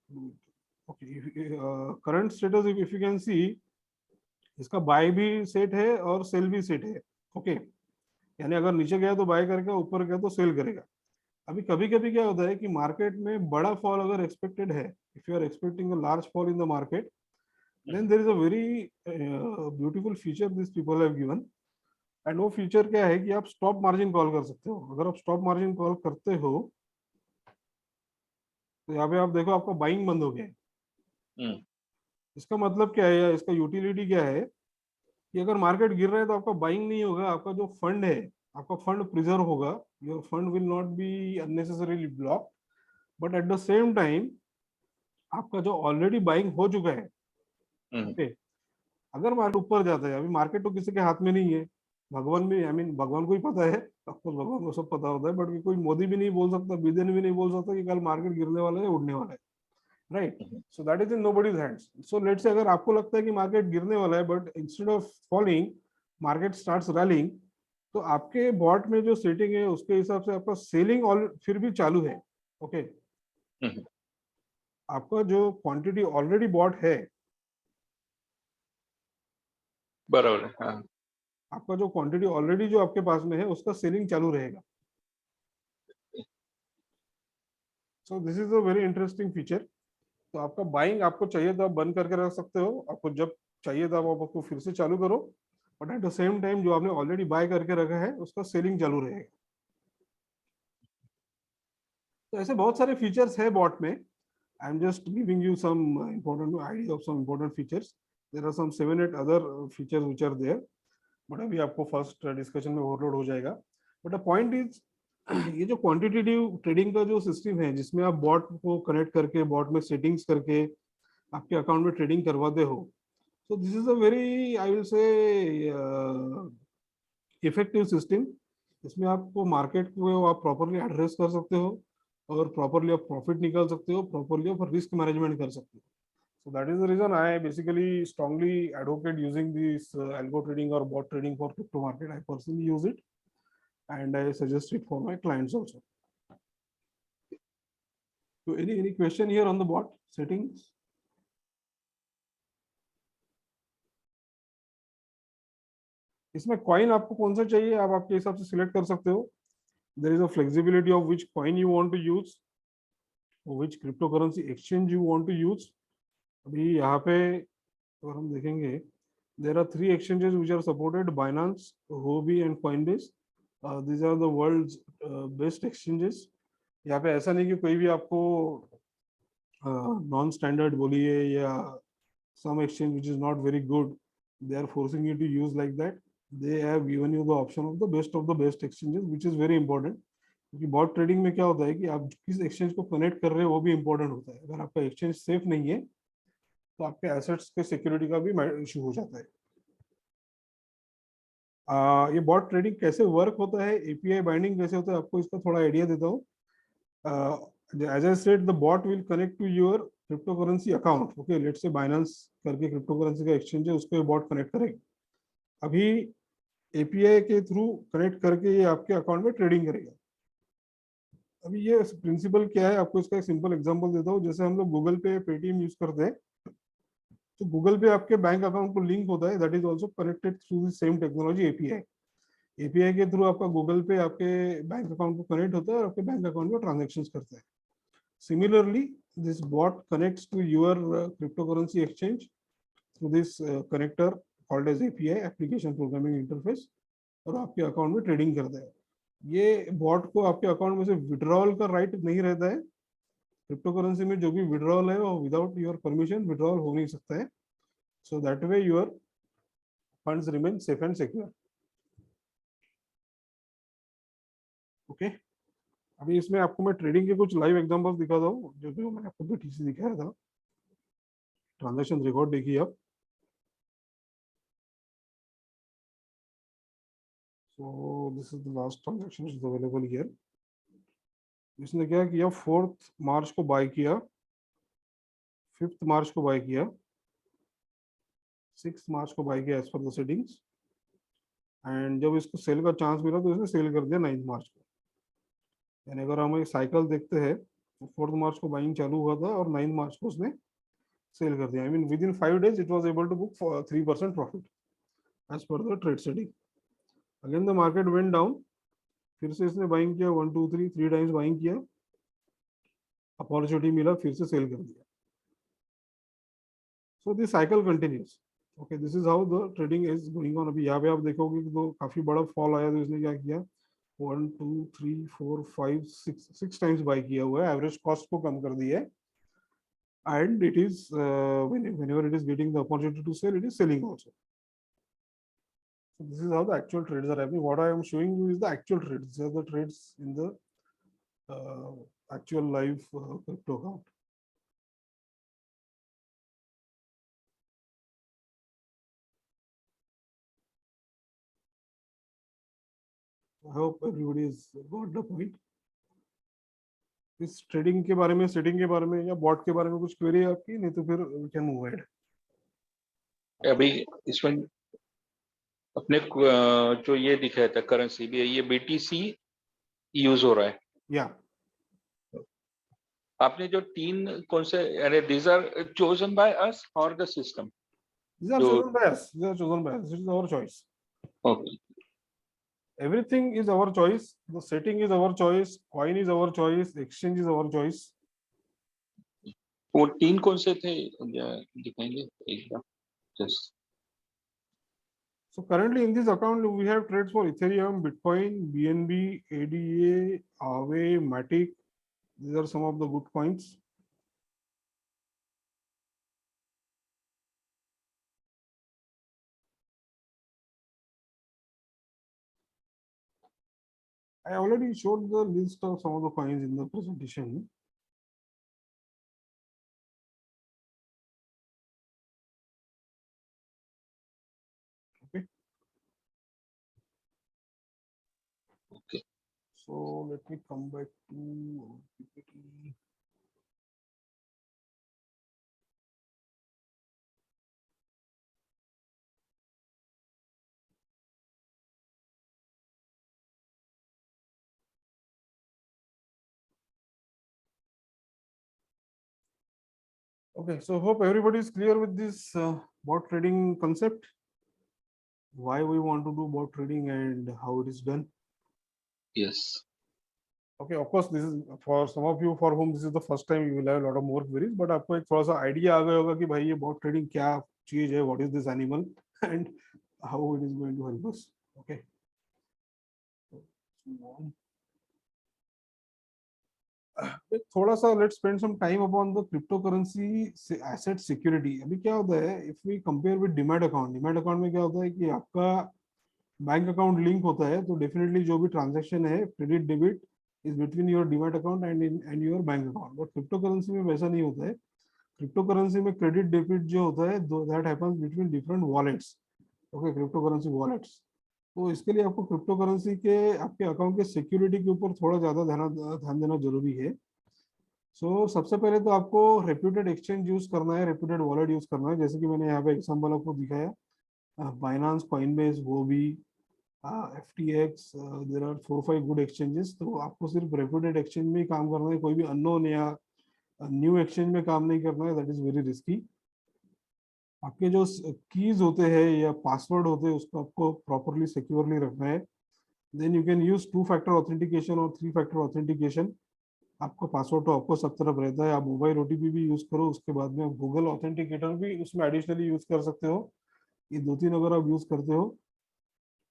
S1: okay, current status if you can see, इसका buy भी सेट है और सेल भी सेट है, ओके, यानी अगर नीचे गया तो बाय करके, ऊपर गया तो सेल करेगा। अभी कभी कभी क्या होता है कि मार्केट में बड़ा फॉल अगर एक्सपेक्टेड है, if you are expecting a large fall in the market, then there is a very beautiful feature these people have given, and वो फीचर क्या है कि आप स्टॉप मार्जिन कॉल कर सकते हो। अगर आप स्टॉप मार्जिन कॉल करते हो तो यहाँ पे आप देखो आपका बाइंग बंद हो गया है। इसका मतलब क्या है या इसका यूटिलिटी क्या है कि अगर मार्केट गिर रहा है तो आपका बाइंग नहीं होगा, आपका जो फंड है आपका फंड प्रिजर्व होगा, your fund will not be unnecessarily block, but at the same time आपका जो ऑलरेडी बाइंग हो चुका है, ओके, अगर मार्केट ऊपर जाता है, अभी मार्केट तो किसी के हाथ में नहीं है, भगवान भी, आई मीन भगवान को ही पता है, आपको भगवान को सब पता होता है, बट कोई मोदी भी नहीं बोल सकता, बिदेन भी नहीं बोल सकता कि कल मार्केट गिरने वाला है, उड़ने वाला है, right? So that is in nobody's hands. So let's say अगर आपको लगता है कि मार्केट गिरने वाला है but instead of falling market starts railing, तो आपके बॉट में जो सेटिंग है उसके हिसाब से आपका सेलिंग फिर भी चालू है, ओके। आपका जो क्वांटिटी ऑलरेडी बॉट है,
S3: बराबर है, हाँ।
S1: आपका जो क्वांटिटी ऑलरेडी जो आपके पास में है उसका सेलिंग चालू रहेगा। So this is a very interesting feature. तो आपका बाइंग आपको चाहिए तो आप बंद करके रख सकते हो, आपको जब चाहिए तो आप आपको फिर से चालू करो, but at the same time जो आपने ऑलरेडी बाय करके रखा है उसका सेलिंग चालू रहेगा। तो ऐसे बहुत सारे फीचर्स है बॉट में। I am just giving you some important idea of some important features. There are some 7-8 other features which are there, but अभी आपको फर्स्ट डिस्कशन में ओवरलोड हो जाएगा। बट द पॉइंट इज ये जो क्वांटिटेटिव ट्रेडिंग का जो सिस्टम है जिसमें आप बॉट को कनेक्ट करके बॉट में सेटिंग्स करके आपके अकाउंट में ट्रेडिंग करवाते हो, so this is a very, I will say, effective system. इसमें आपको मार्केट को आप प्रॉपरली एड्रेस कर सकते हो और प्रॉपरली आप प्रॉफिट निकाल सकते हो, प्रॉपरली आप रिस्क मैनेजमेंट कर सकते हो। So that is the reason I basically strongly advocate using this algo trading or bot trading for crypto market. I personally use it and I suggest it for my clients also. So any question here on the bot settings? इसमें coin आपको कौन सा चाहिए आप आपके हिसाब से select कर सकते हो। There is a flexibility of which coin you want to use, which crypto currency exchange you want to use. अभी यहाँ पे अगर हम देखेंगे there are 3 exchanges which are supported, Binance, Huobi and Coinbase. These are the world's best exchanges. यहाँ पे ऐसा नहीं कि कोई भी आपको नॉन स्टैंडर्ड बोलिए या some exchange which is not very good, they are forcing you to use like that. They have given you the option of the best exchanges, which is very important. क्योंकि bot trading में क्या होता है कि आप किस exchange को connect कर रहे हैं वो भी इंपॉर्टेंट होता है। अगर आपका एक्सचेंज सेफ नहीं है तो आपके एसेट्स के सिक्योरिटी का भी इशू हो जाता है। ये बॉट ट्रेडिंग कैसे वर्क होता है, एपीआई बाइंडिंग कैसे होता है, आपको इसका थोड़ा आइडिया देता हूँ। As I said the bot will connect to your crypto currency account, okay, let's say Binance करके क्रिप्टो करेंसी का एक्सचेंज है उसको बॉट कनेक्ट करेगा। अभी एपीआई के थ्रू कनेक्ट करके ये आपके अकाउंट में ट्रेडिंग करेगा। अभी ये प्रिंसिपल क्या है, आपको इसका एक सिंपल एग्जांपल देता हूँ। जैसे हम लोग गूगल पे, पेटीएम यूज करते हैं, तो गूगल पे आपके बैंक अकाउंट को लिंक होता है, that is also connected through the same technology API. API के थ्रू आपका गूगल पे आपके बैंक अकाउंट को कनेक्ट होता है और आपके बैंक अकाउंट में ट्रांजेक्शंस करता है। Similarly this bot connects to your crypto currency exchange through this connector called as API, application programming interface, और आपके अकाउंट में ट्रेडिंग करता है। ये बॉट को आपके अकाउंट में से विड्रॉल का राइट नहीं रहता है। क्रिप्टो करेंसी में जो भी विड्रॉल है वो विदाउट योर परमिशन विड्रॉल हो नहीं सकता है। So that way your funds remain safe and secure. Okay, अभी इसमें आपको मैं ट्रेडिंग के कुछ लाइव एग्जांपल्स दिखाता हूँ, जो जो मैंने आपको BTC दिखाया था। ट्रांजैक्शन रिकॉर्ड देखिए आप। So this is the last transaction is available here. इसने क्या किया, 4 मार्च को बाय किया, 5 मार्च को बाय किया, 6 मार्च को बाय किया as per the settings, and जब इसको सेल का चांस मिला तो इसने सेल कर दिया 9 मार्च को। यानी अगर हम एक साइकिल देखते हैं तो 4 मार्च को बाइंग चालू हुआ था और 9 मार्च को उसने सेल कर दिया। I mean within 5 days it was able to book 3% profit as per the trade setting. Again the market went down, फिर से इसने बाइंग किया 1 2 3 टाइम्स बाइंग किया, अपॉर्चुनिटी मिला, फिर से सेल कर दिया। So this cycle continuous. Okay, this is how the trading is going on. अभी यहाँ पे आप देखोगे कि तो काफी बड़ा फॉल आया, तो इसने क्या किया, 1 2 3 4 5 6 टाइम्स बाय किया हुआ है, एवरेज कॉस्ट को कम कर दिया है, and it is whenever it is getting the opportunity to sell, it is selling also. So this is how the actual trades are happening. What I am showing you is the actual trades. These are the trades in the actual live crypto account. I hope everybody has got the point. इस trading के बारे में, setting के बारे में या bot के बारे में कुछ क्वेरी है आपकी? नहीं तो फिर we can move ahead.
S3: अभी इसमें अपने जो ये दिखाया था करेंसी भी, ये BTC यूज हो रहा है।
S1: Yeah.
S3: आपने जो 3 कौन से, यानी these are chosen by us or the system?
S1: These are
S3: So-
S1: chosen by us. These are chosen by us. This is our choice.
S3: Okay.
S1: Everything is our choice. The setting is our choice. Coin is our choice. Exchange is our choice.
S3: वो 3 कौन से थे दिखाएंगे एक बार? Just
S1: So currently in this account, we have trades for Ethereum, Bitcoin, BNB, ADA, Aave, Matic. These are some of the good coins. I already showed the list of some of the coins in the presentation. Okay.
S3: Okay.
S1: So let me come back to PPT. Okay, so hope everybody is clear with this bot trading concept, why we want to do bot trading and how it is done.
S3: yes.
S1: Okay, of course, this is for some of you for whom this is the first time, you will have a lot of more queries, but आपको एक थोड़ा सा idea आ गया होगा कि भाई ये bot trading क्या चीज है, what is this animal and how it is going to help us. Okay. थोड़ा सा let's spend some time upon the cryptocurrency asset security. अभी क्या होता है, if we compare with demat account में क्या होता है कि आपका बैंक अकाउंट लिंक होता है, तो डेफिनेटली जो भी ट्रांजैक्शन है credit debit is between your demat account and your bank account. But crypto currency में वैसा नहीं होता है। क्रिप्टो करेंसी में क्रेडिट डेबिट जो होता है that happens between different wallets. Okay, crypto currency wallets. तो इसके लिए आपको क्रिप्टो करेंसी के आपके अकाउंट के सिक्योरिटी के ऊपर थोड़ा ज्यादा ध्यान देना जरूरी है। सो सबसे पहले तो आपको रेप्यूटेड एक्सचेंज यूज करना है, रेप्यूटेड वॉलेट यूज करना है। जैसे कि मैंने यहाँ पे एग्जाम्पल आपको दिखाया, Binance, Coinbase, Huobi, FTX, there are 4-5 good exchanges. तो आपको सिर्फ रेप्यूटेड एक्सचेंज में ही काम करना है, कोई भी अननोन या न्यू एक्सचेंज में काम नहीं करना है, दैट इज वेरी रिस्की। आपके जो कीज होते हैं या पासवर्ड होते हैं उसको आपको प्रॉपरली सिक्योरली रखना है। Then you can use 2-factor authentication और 3-factor ऑथेंटिकेशन। आपका पासवर्ड तो आपको सब तरफ रहता है, आप मोबाइल OTP भी यूज करो, उसके बाद में गूगल ऑथेंटिकेटर भी उसमें एडिशनली यूज कर सकते हो। ये 2-3 अगर आप यूज करते हो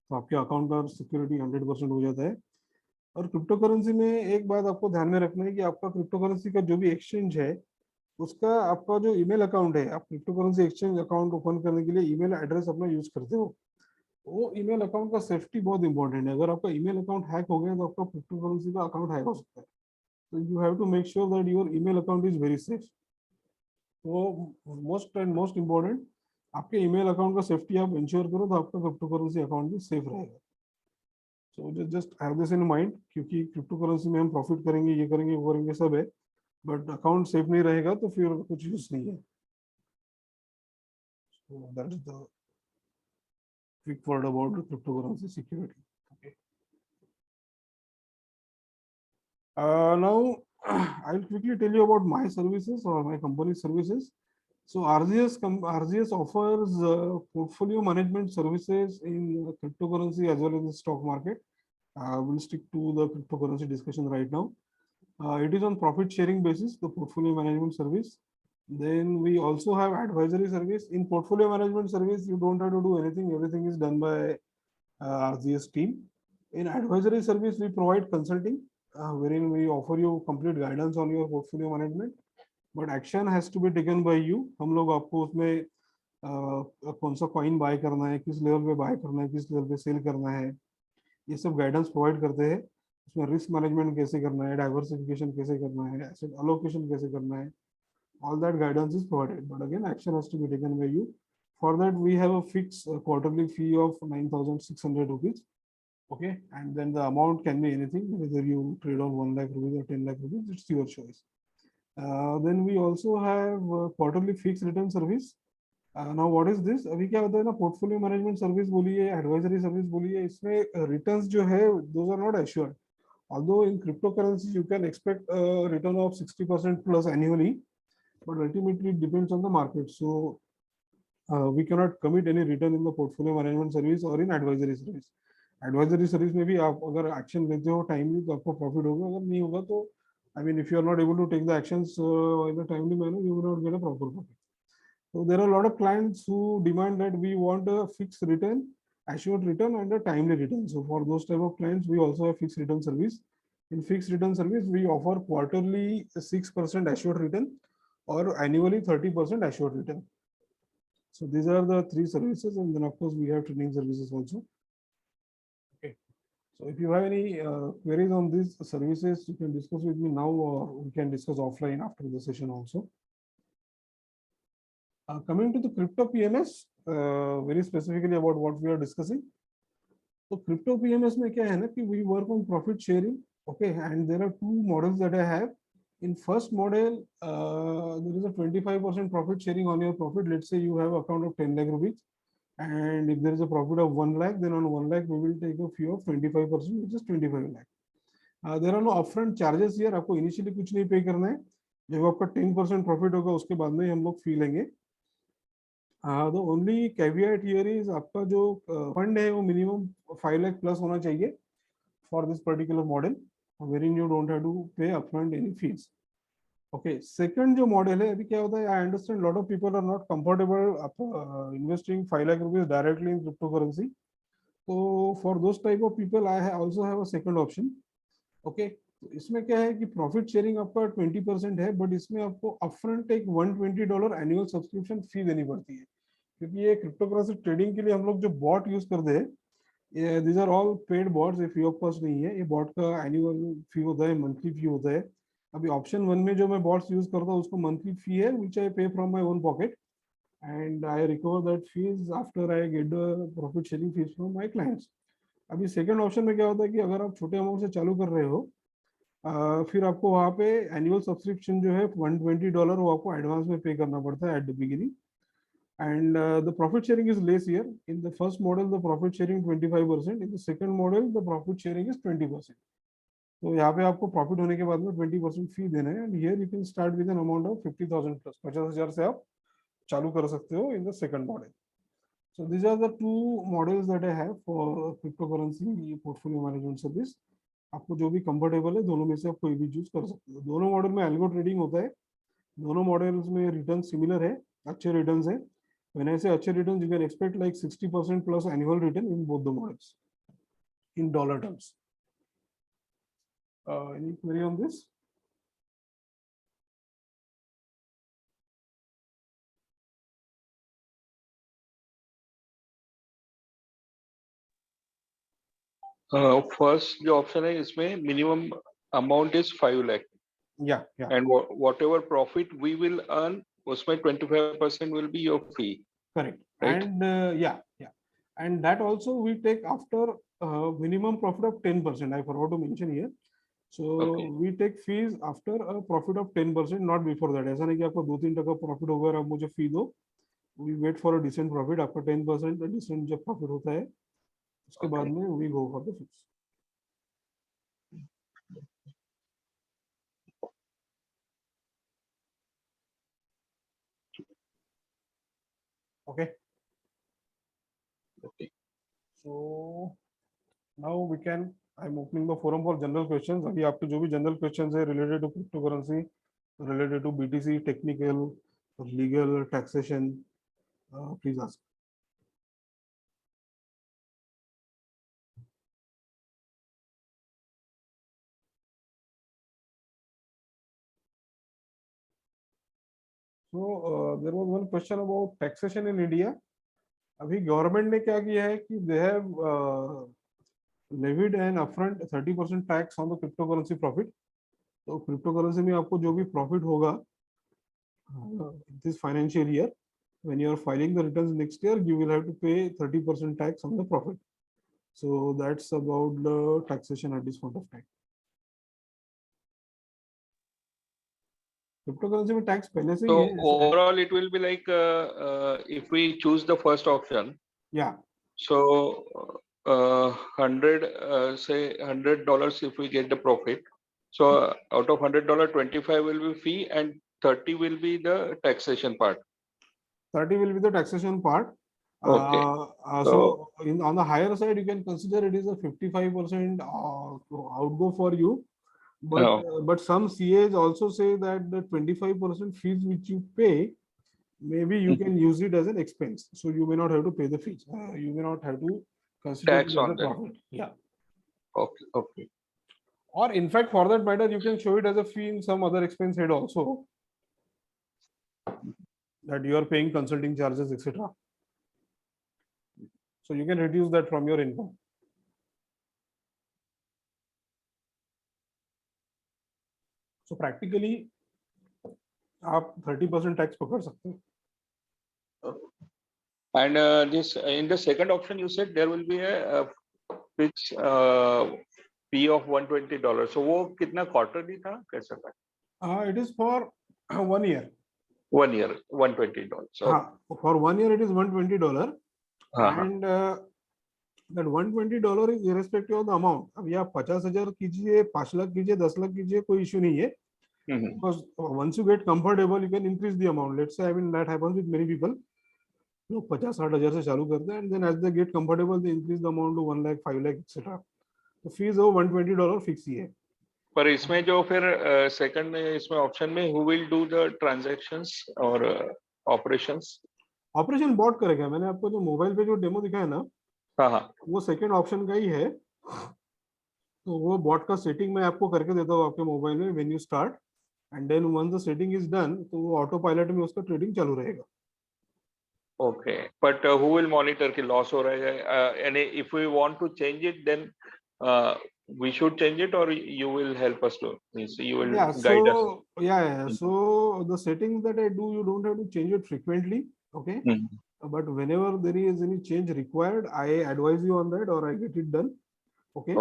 S1: तो आपके अकाउंट का सिक्योरिटी 100% हो जाता है। और क्रिप्टो करेंसी में एक बात आपको ध्यान में रखना है कि आपका क्रिप्टो करेंसी का जो भी एक्सचेंज है, उसका आपका जो ईमेल अकाउंट है, आप crypto currency exchange account open करने के लिए ईमेल एड्रेस अपना यूज करते हो, वो ईमेल अकाउंट का सेफ्टी बहुत इंपॉर्टेंट है। अगर आपका ईमेल अकाउंट हैक हो गया तो आपका क्रिप्टो करेंसी का अकाउंट हैक हो सकता है। तो you have to make sure that your email account is very safe. तो मोस्ट इम्पोर्टेंट, आपके ईमेल अकाउंट का सेफ्टी आप इंश्योर करो, तो आपका क्रिप्टो करेंसी अकाउंट भी सेफ रहेगा। So just have this in mind, क्योंकि क्रिप्टो करेंसी में हम प्रॉफिट करेंगे, ये करेंगे, वो करेंगे, सब है, बट अकाउंट सेफ नहीं रहेगा तो फिर कुछ यूज नहीं है। So that is the quick word about the cryptocurrency security. Okay. Now I'll quickly tell you about my services or my company's services. So RGS offers portfolio management services in cryptocurrency as well as the stock market. We'll stick to the cryptocurrency discussion right now. It is on profit sharing basis, the portfolio management service. Then we also have advisory service. In portfolio management service, you don't have to do anything. Everything is done by RGS team. In advisory service, we provide consulting, wherein we offer you complete guidance on your portfolio management. But action has to be taken by you. हम लोग आपको उसमें कौन सा coin bye करना है, किस level पे बाय करना है, किस लेवल पे सेल करना है, ये सब गाइडेंस प्रोवाइड करते हैं। उसमें रिस्क मैनेजमेंट कैसे करना है, डाइवर्सिफिकेशन कैसे करना है, एसेट अलोकेशन कैसे करना है, all that guidance is provided, but again action has to be taken by you. For that we have a fixed quarterly fee of 9,600 rupees. Okay, and then the amount can be anything, whether you trade on 1 lakh rupees or 10 lakh rupees, it's your choice. Then we also have quarterly fixed return service. Now what is this? अभी क्या होता है ना, portfolio management service बोलिए, advisory service बोलिए, इसमें returns जो है those are not assured. Although in cryptocurrency you can expect a return of 60% plus annually, but ultimately it depends on the market. So we cannot commit any return in the portfolio management service or in advisory service. Advisory service में भी आप अगर action लेते हो timely तो आपको profit होगा, अगर नहीं होगा तो I mean if you are not able to take the actions in a timely manner, you will not get a proper profit. So there are a lot of clients who demand that we want a fixed return, assured return and a timely return. So for those type of clients, we also have fixed return service. In fixed return service, we offer quarterly 6% assured return or annually 30% assured return. So these are the three services, and then of course we have training services also. Okay. So if you have any queries on these services, you can discuss with me now, or we can discuss offline after the session also. Coming to the crypto PMS, very specifically about what we are discussing. So crypto PMS में क्या है ना कि we work on profit sharing, okay, and there are two models that I have. In first model, there is a 25% profit sharing on your profit. Let's say you have account of 10 lakh rupees, and if there is a profit of 1 lakh, then on 1 lakh we will take a fee of 25%, which is 25 lakh. There are no upfront charges here. आपको initially कुछ नहीं pay करना है. जब आपका 10% profit होगा, उसके बाद में हम लोग fee लेंगे. The only caveat here is आपका जो fund है वो minimum 5 lakh plus होना चाहिए for this particular model, wherein you don't have to pay upfront any fees. Okay, second जो model है, अभी क्या होता है, I understand lot of people are not comfortable investing 5 lakh rupees directly in cryptocurrency. So for those type of people, I also have a second option. Okay, तो इसमें क्या है कि प्रॉफिट शेयरिंग आपका 20% है, बट इसमें आपको अपफ्रंट एक $120 एनुअल सब्सक्रिप्शन फी देनी पड़ती है, क्योंकि ये क्रिप्टोकरेंसी ट्रेडिंग के लिए हम लोग जो बॉट यूज करते हैं, these are all paid bots, ये फ्री ऑफ कॉस्ट नहीं है। ये बॉट का एनुअल फी होता है, मंथली फी होता है। अभी ऑप्शन 1 में जो मैं बॉट्स यूज करता हूँ उसको मंथली फी है, विच आई पे from my own pocket, and I recover that fees after I get the profit sharing fees from my clients. अभी सेकंड ऑप्शन में क्या होता है कि अगर आप छोटे अमाउंट से चालू कर रहे हो, फिर आपको वहाँ पे एनुअल सब्सक्रिप्शन जो है $120 वो आपको एडवांस में पे करना पड़ता है at the beginning, and the profit sharing is less here. In the first model the profit sharing 25%, in the second model the profit sharing is 20%. तो यहाँ पे आपको प्रॉफिट होने के बाद में 20% फी देना है, and here you can start with an amount of 50,000 plus, 50,000 से आप चालू कर सकते हो in the second model. So these are the two models that I have for cryptocurrency portfolio management service. आपको जो भी कंफर्टेबल है दोनों में से आप कोई भी चूज कर सकते हो. दोनों मॉडल में एल्गो ट्रेडिंग होता है, दोनों मॉडल्स में रिटर्न सिमिलर है, अच्छे रिटर्न्स है. When I say अच्छे returns, you can expect like 60% plus annual return in both the models in dollar terms. Any query on this?
S3: First जो ऑप्शन है इसमें minimum amount is 5 lakh
S1: Yeah, yeah,
S3: and whatever profit we will earn उसमें 25% will be your fee.
S1: correct.
S3: Right.
S1: And yeah, yeah, and that also we take after minimum profit of 10%. I forgot to mention here. So
S3: Okay.
S1: we take fees after a profit of 10%, not before that. ऐसा नहीं कि आपको 2-3% profit होगा और आप मुझे फी दो. We wait for a decent profit. आपका 10% decent जब प्रॉफिट होता है उसके बाद में we go for the fees. Okay.
S3: Okay.
S1: So now we can. I'm opening the forum for general questions. अभी आपके जो भी general questions है related to cryptocurrency, related to BTC, technical, legal, taxation, please ask. So there was one question about taxation in India. अभी government ने क्या किया है कि they have levied an upfront 30% tax on the cryptocurrency profit. तो cryptocurrency में आपको जो भी profit होगा this financial year, when you are filing the returns next year, you will have to pay 30% tax on the profit. So that's about the taxation at this point of time. Cryptocurrency में tax पहले से ही
S3: So
S1: है.
S3: overall it will be like if we choose the first option,
S1: Yeah,
S3: so 100 say $100 if we get the profit, so out of $100 25 will be fee and 30 will be the taxation part.
S1: 30 will be the taxation part.
S3: Okay.
S1: So on the higher side, you can consider it is a 55% outgo for you. But some CAs also say that the 25% fees which you pay, maybe you can use it as an expense. So you may not have to pay the fees. You may not have to consider
S3: Tax
S1: it as
S3: on
S1: a
S3: that.
S1: profit. Yeah.
S3: Okay. Okay.
S1: Or in fact, for that matter, you can show it as a fee in some other expense head also, that you are paying consulting charges, etc. So you can reduce that from your income. So practically, आप 30% tax पकड़ सकते हैं.
S3: And this in the second option you said there will be a fixed fee of $120. So वो कितना quarterly था कैसा था?
S1: It is for 1 year.
S3: 1 year, $120. So
S1: For 1 year it is $120,
S3: हाँ,
S1: and that $120 is irrespective of the amount. अभी आप 50,000 कीजिए, 5 लाख कीजिए, 10 लाख कीजिए, कोई issue नहीं है. Because once you get comfortable, you can increase the amount. Let's say, I mean, that happens with many people. लोग 50-60,000 से चालू करते हैं, and then as they get comfortable, they increase the amount to 1 lakh, 5 lakh, etc. तो fees वो $120 fix ही है.
S3: पर इसमें जो फिर सेकंड इसमें ऑप्शन में who will do the transactions और operations?
S1: ऑपरेशन बॉट करेगा. मैंने आपको जो मोबाइल पे जो डेमो दिखाया ना,
S3: हाँ,
S1: वो सेकंड ऑप्शन का ही है. तो वो बॉट का सेटिंग मैं आपको करके देता हूँ आपके मोबाइल में when you start, and then once the setting is done, तो वो ऑटो पायलट में उसका ट्रेडिंग चालू रहेगा.
S3: okay. But who will monitor कि लॉस हो रहा है? And if we want to change it, then we should change it, or you will help us to, you will guide us.
S1: So the settings that I do, you don't have to change it frequently, okay? But whenever there is any change required, I advise you on that, or I get it done, okay?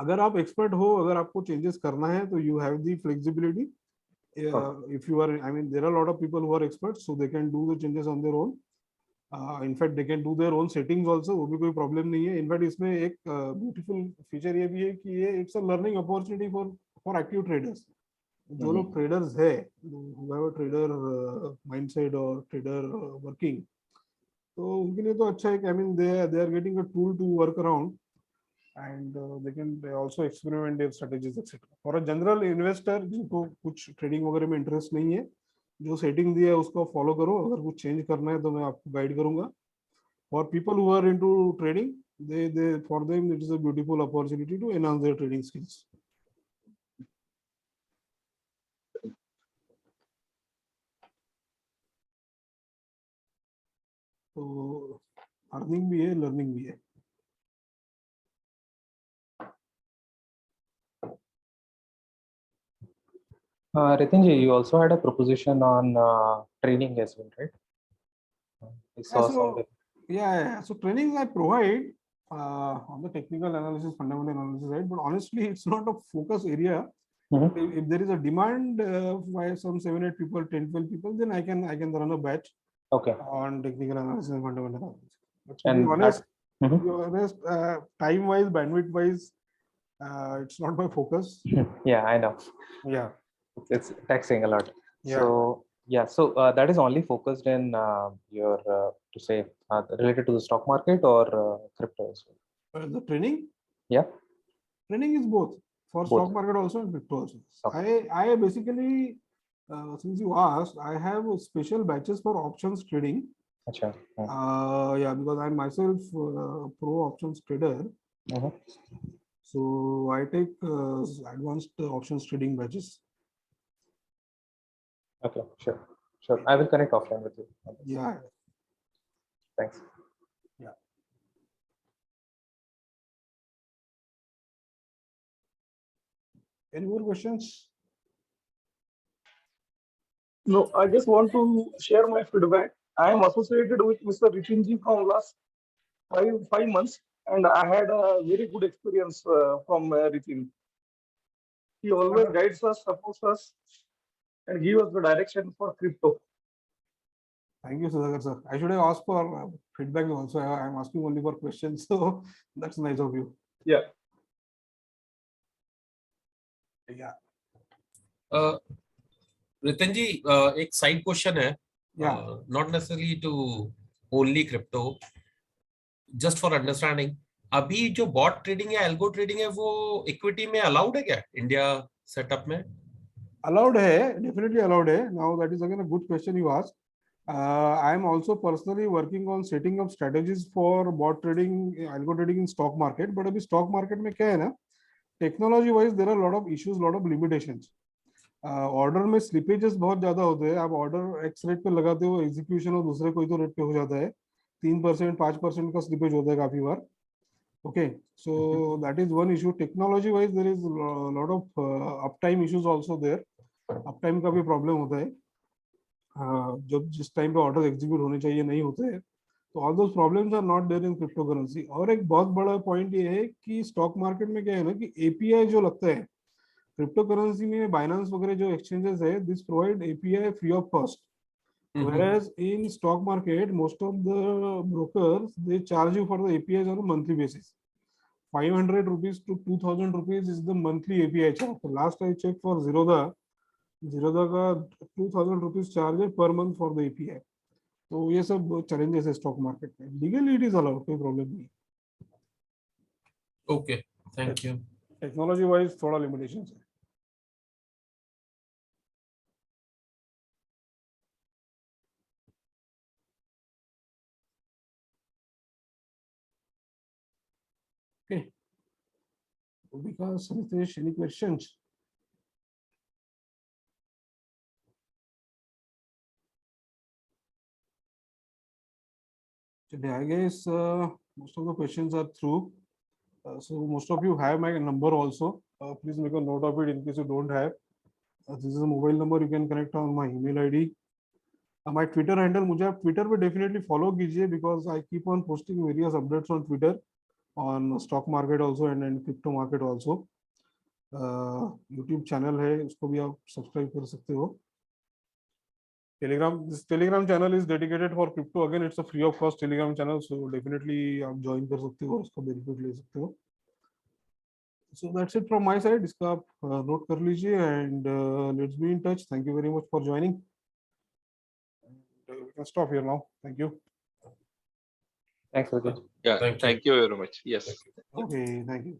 S1: अगर आप expert हो, अगर आपको changes करना है, तो you have the flexibility. If you are, I mean, there are a lot of people who are experts, so they can do the changes on their own. In fact, they can do their own settings also. वो भी कोई problem नहीं है. In fact, इसमें एक beautiful feature ये भी है कि ये it's a learning opportunity for active traders. जो लोग ट्रेडर्स है, who have a trader mindset or trader working, तो उनके लिए तो अच्छा है कि I mean they are getting a tool to work around, and they can also experiment their strategies, etc. For a general investor जिनको कुछ ट्रेडिंग वगैरह में इंटरेस्ट नहीं है, जो सेटिंग दिया है उसको फॉलो करो. अगर कुछ चेंज करना है तो मैं आपको गाइड करूंगा. For people who are into trading, they for them it is a beautiful opportunity to enhance their trading skills. तो अर्निंग भी है, लर्निंग भी है.
S5: Ritinji, you also had a proposition on training as well, right? I saw something.
S1: Yeah. So trainings I provide on the technical analysis, fundamental analysis side, but honestly, it's not a focus area.
S5: Mhm.
S1: If there is a demand by some 7-8 people, 10-12 people, then I can run a batch
S5: Okay.
S1: on technical analysis and fundamental analysis. But to
S5: And
S1: be honest,
S5: Mhm.
S1: time-wise, bandwidth-wise, it's not my focus.
S5: Yeah, I know.
S1: Yeah.
S5: It's taxing a lot.
S1: Yeah.
S5: So yeah, so that is only focused in your to say related to the stock market or crypto as well.
S1: The training?
S5: Yeah.
S1: Training is both for
S5: Both.
S1: stock market also and crypto also.
S5: Okay.
S1: I basically, since you asked, I have special batches for options trading.
S5: Achha.
S1: Yeah, because I'm myself pro options trader.
S5: Mhm.
S1: So I take advanced options trading batches.
S5: Okay, sure. I will connect offline with you.
S1: Yeah.
S5: Thanks.
S1: Yeah. Any more questions?
S6: No, I just want to share my feedback. I am associated with Mr. Ritinji from last five months, and I had a very good experience from Ritin. He always guides us, supports us, and gives us the direction for crypto.
S1: Thank you, Sudhakar sir. I should have asked for feedback also. I'm asking only for questions, so that's nice of you.
S6: Yeah.
S1: Yeah.
S7: Ritin ji एक side question है. Not necessarily to only crypto, just for understanding. अभी जो bot trading या algo trading है वो equity में allowed है क्या इंडिया सेटअप में?
S1: Allowed है, definitely allowed है. Now that is again a good question you asked. I am also personally working on setting up strategies for bot trading, algo trading in stock market. But अभी stock market में क्या है ना, technology wise there are a lot of issues, lot of limitations. Order में slippages बहुत ज्यादा होते हैं. आप ऑर्डर एक्स रेट पे लगाते हो, एग्जीक्यूशन और दूसरे कोई तो रेट पे हो जाता है. 3% 5% का स्लिपेज होता है काफी बार. Okay, so that is one issue. Technology wise there is a lot of uptime issues also there. Uptime का भी प्रॉब्लम होता है. जब जिस टाइम पे ऑर्डर एग्जीक्यूट होने चाहिए नहीं होते हैं, तो all those problems are not there in crypto currency. और एक बहुत बड़ा पॉइंट ये है कि स्टॉक मार्केट में क्या है ना कि एपीआई जो लगता है क्रिप्टो करेंसी में, बाइनेंस वगैरह जो एक्सचेंजेस है, this provide API free of cost. Whereas in stock market, most of the brokers they charge you for the APIs on a monthly basis. 500 rupees to 2000 rupees is the monthly API charge. So last I checked for Zerodha का 2000 rupees charge है per month for the API. तो ये सब challenges है stock market में. Legally it is allowed, कोई problem नहीं.
S7: Okay, thank you.
S1: Technology wise थोड़ा limitations है. Okay. Because Ritesh, any questions? Today, I guess most of the questions are through. So most of you have my number also. Please make a note of it in case you don't have. This is a mobile number. You can connect on my email ID. My Twitter handle, मुझे आप Twitter पे definitely follow कीजिए because I keep on posting various updates on Twitter on stock market also and crypto market also. YouTube channel है, उसको भी आप subscribe कर सकते हो. This Telegram channel is dedicated for crypto. Again, it's a free of cost Telegram channel, so definitely आप join कर सकते हो, उसका benefit ले सकते हो. So that's it from my side. इसका आप note कर लीजिए and let's be in touch. Thank you very much for joining. We can stop here now. Thank you.
S5: Thanks, Ritin.
S3: Yeah, thank you very much. Yes.
S1: Okay, thank you.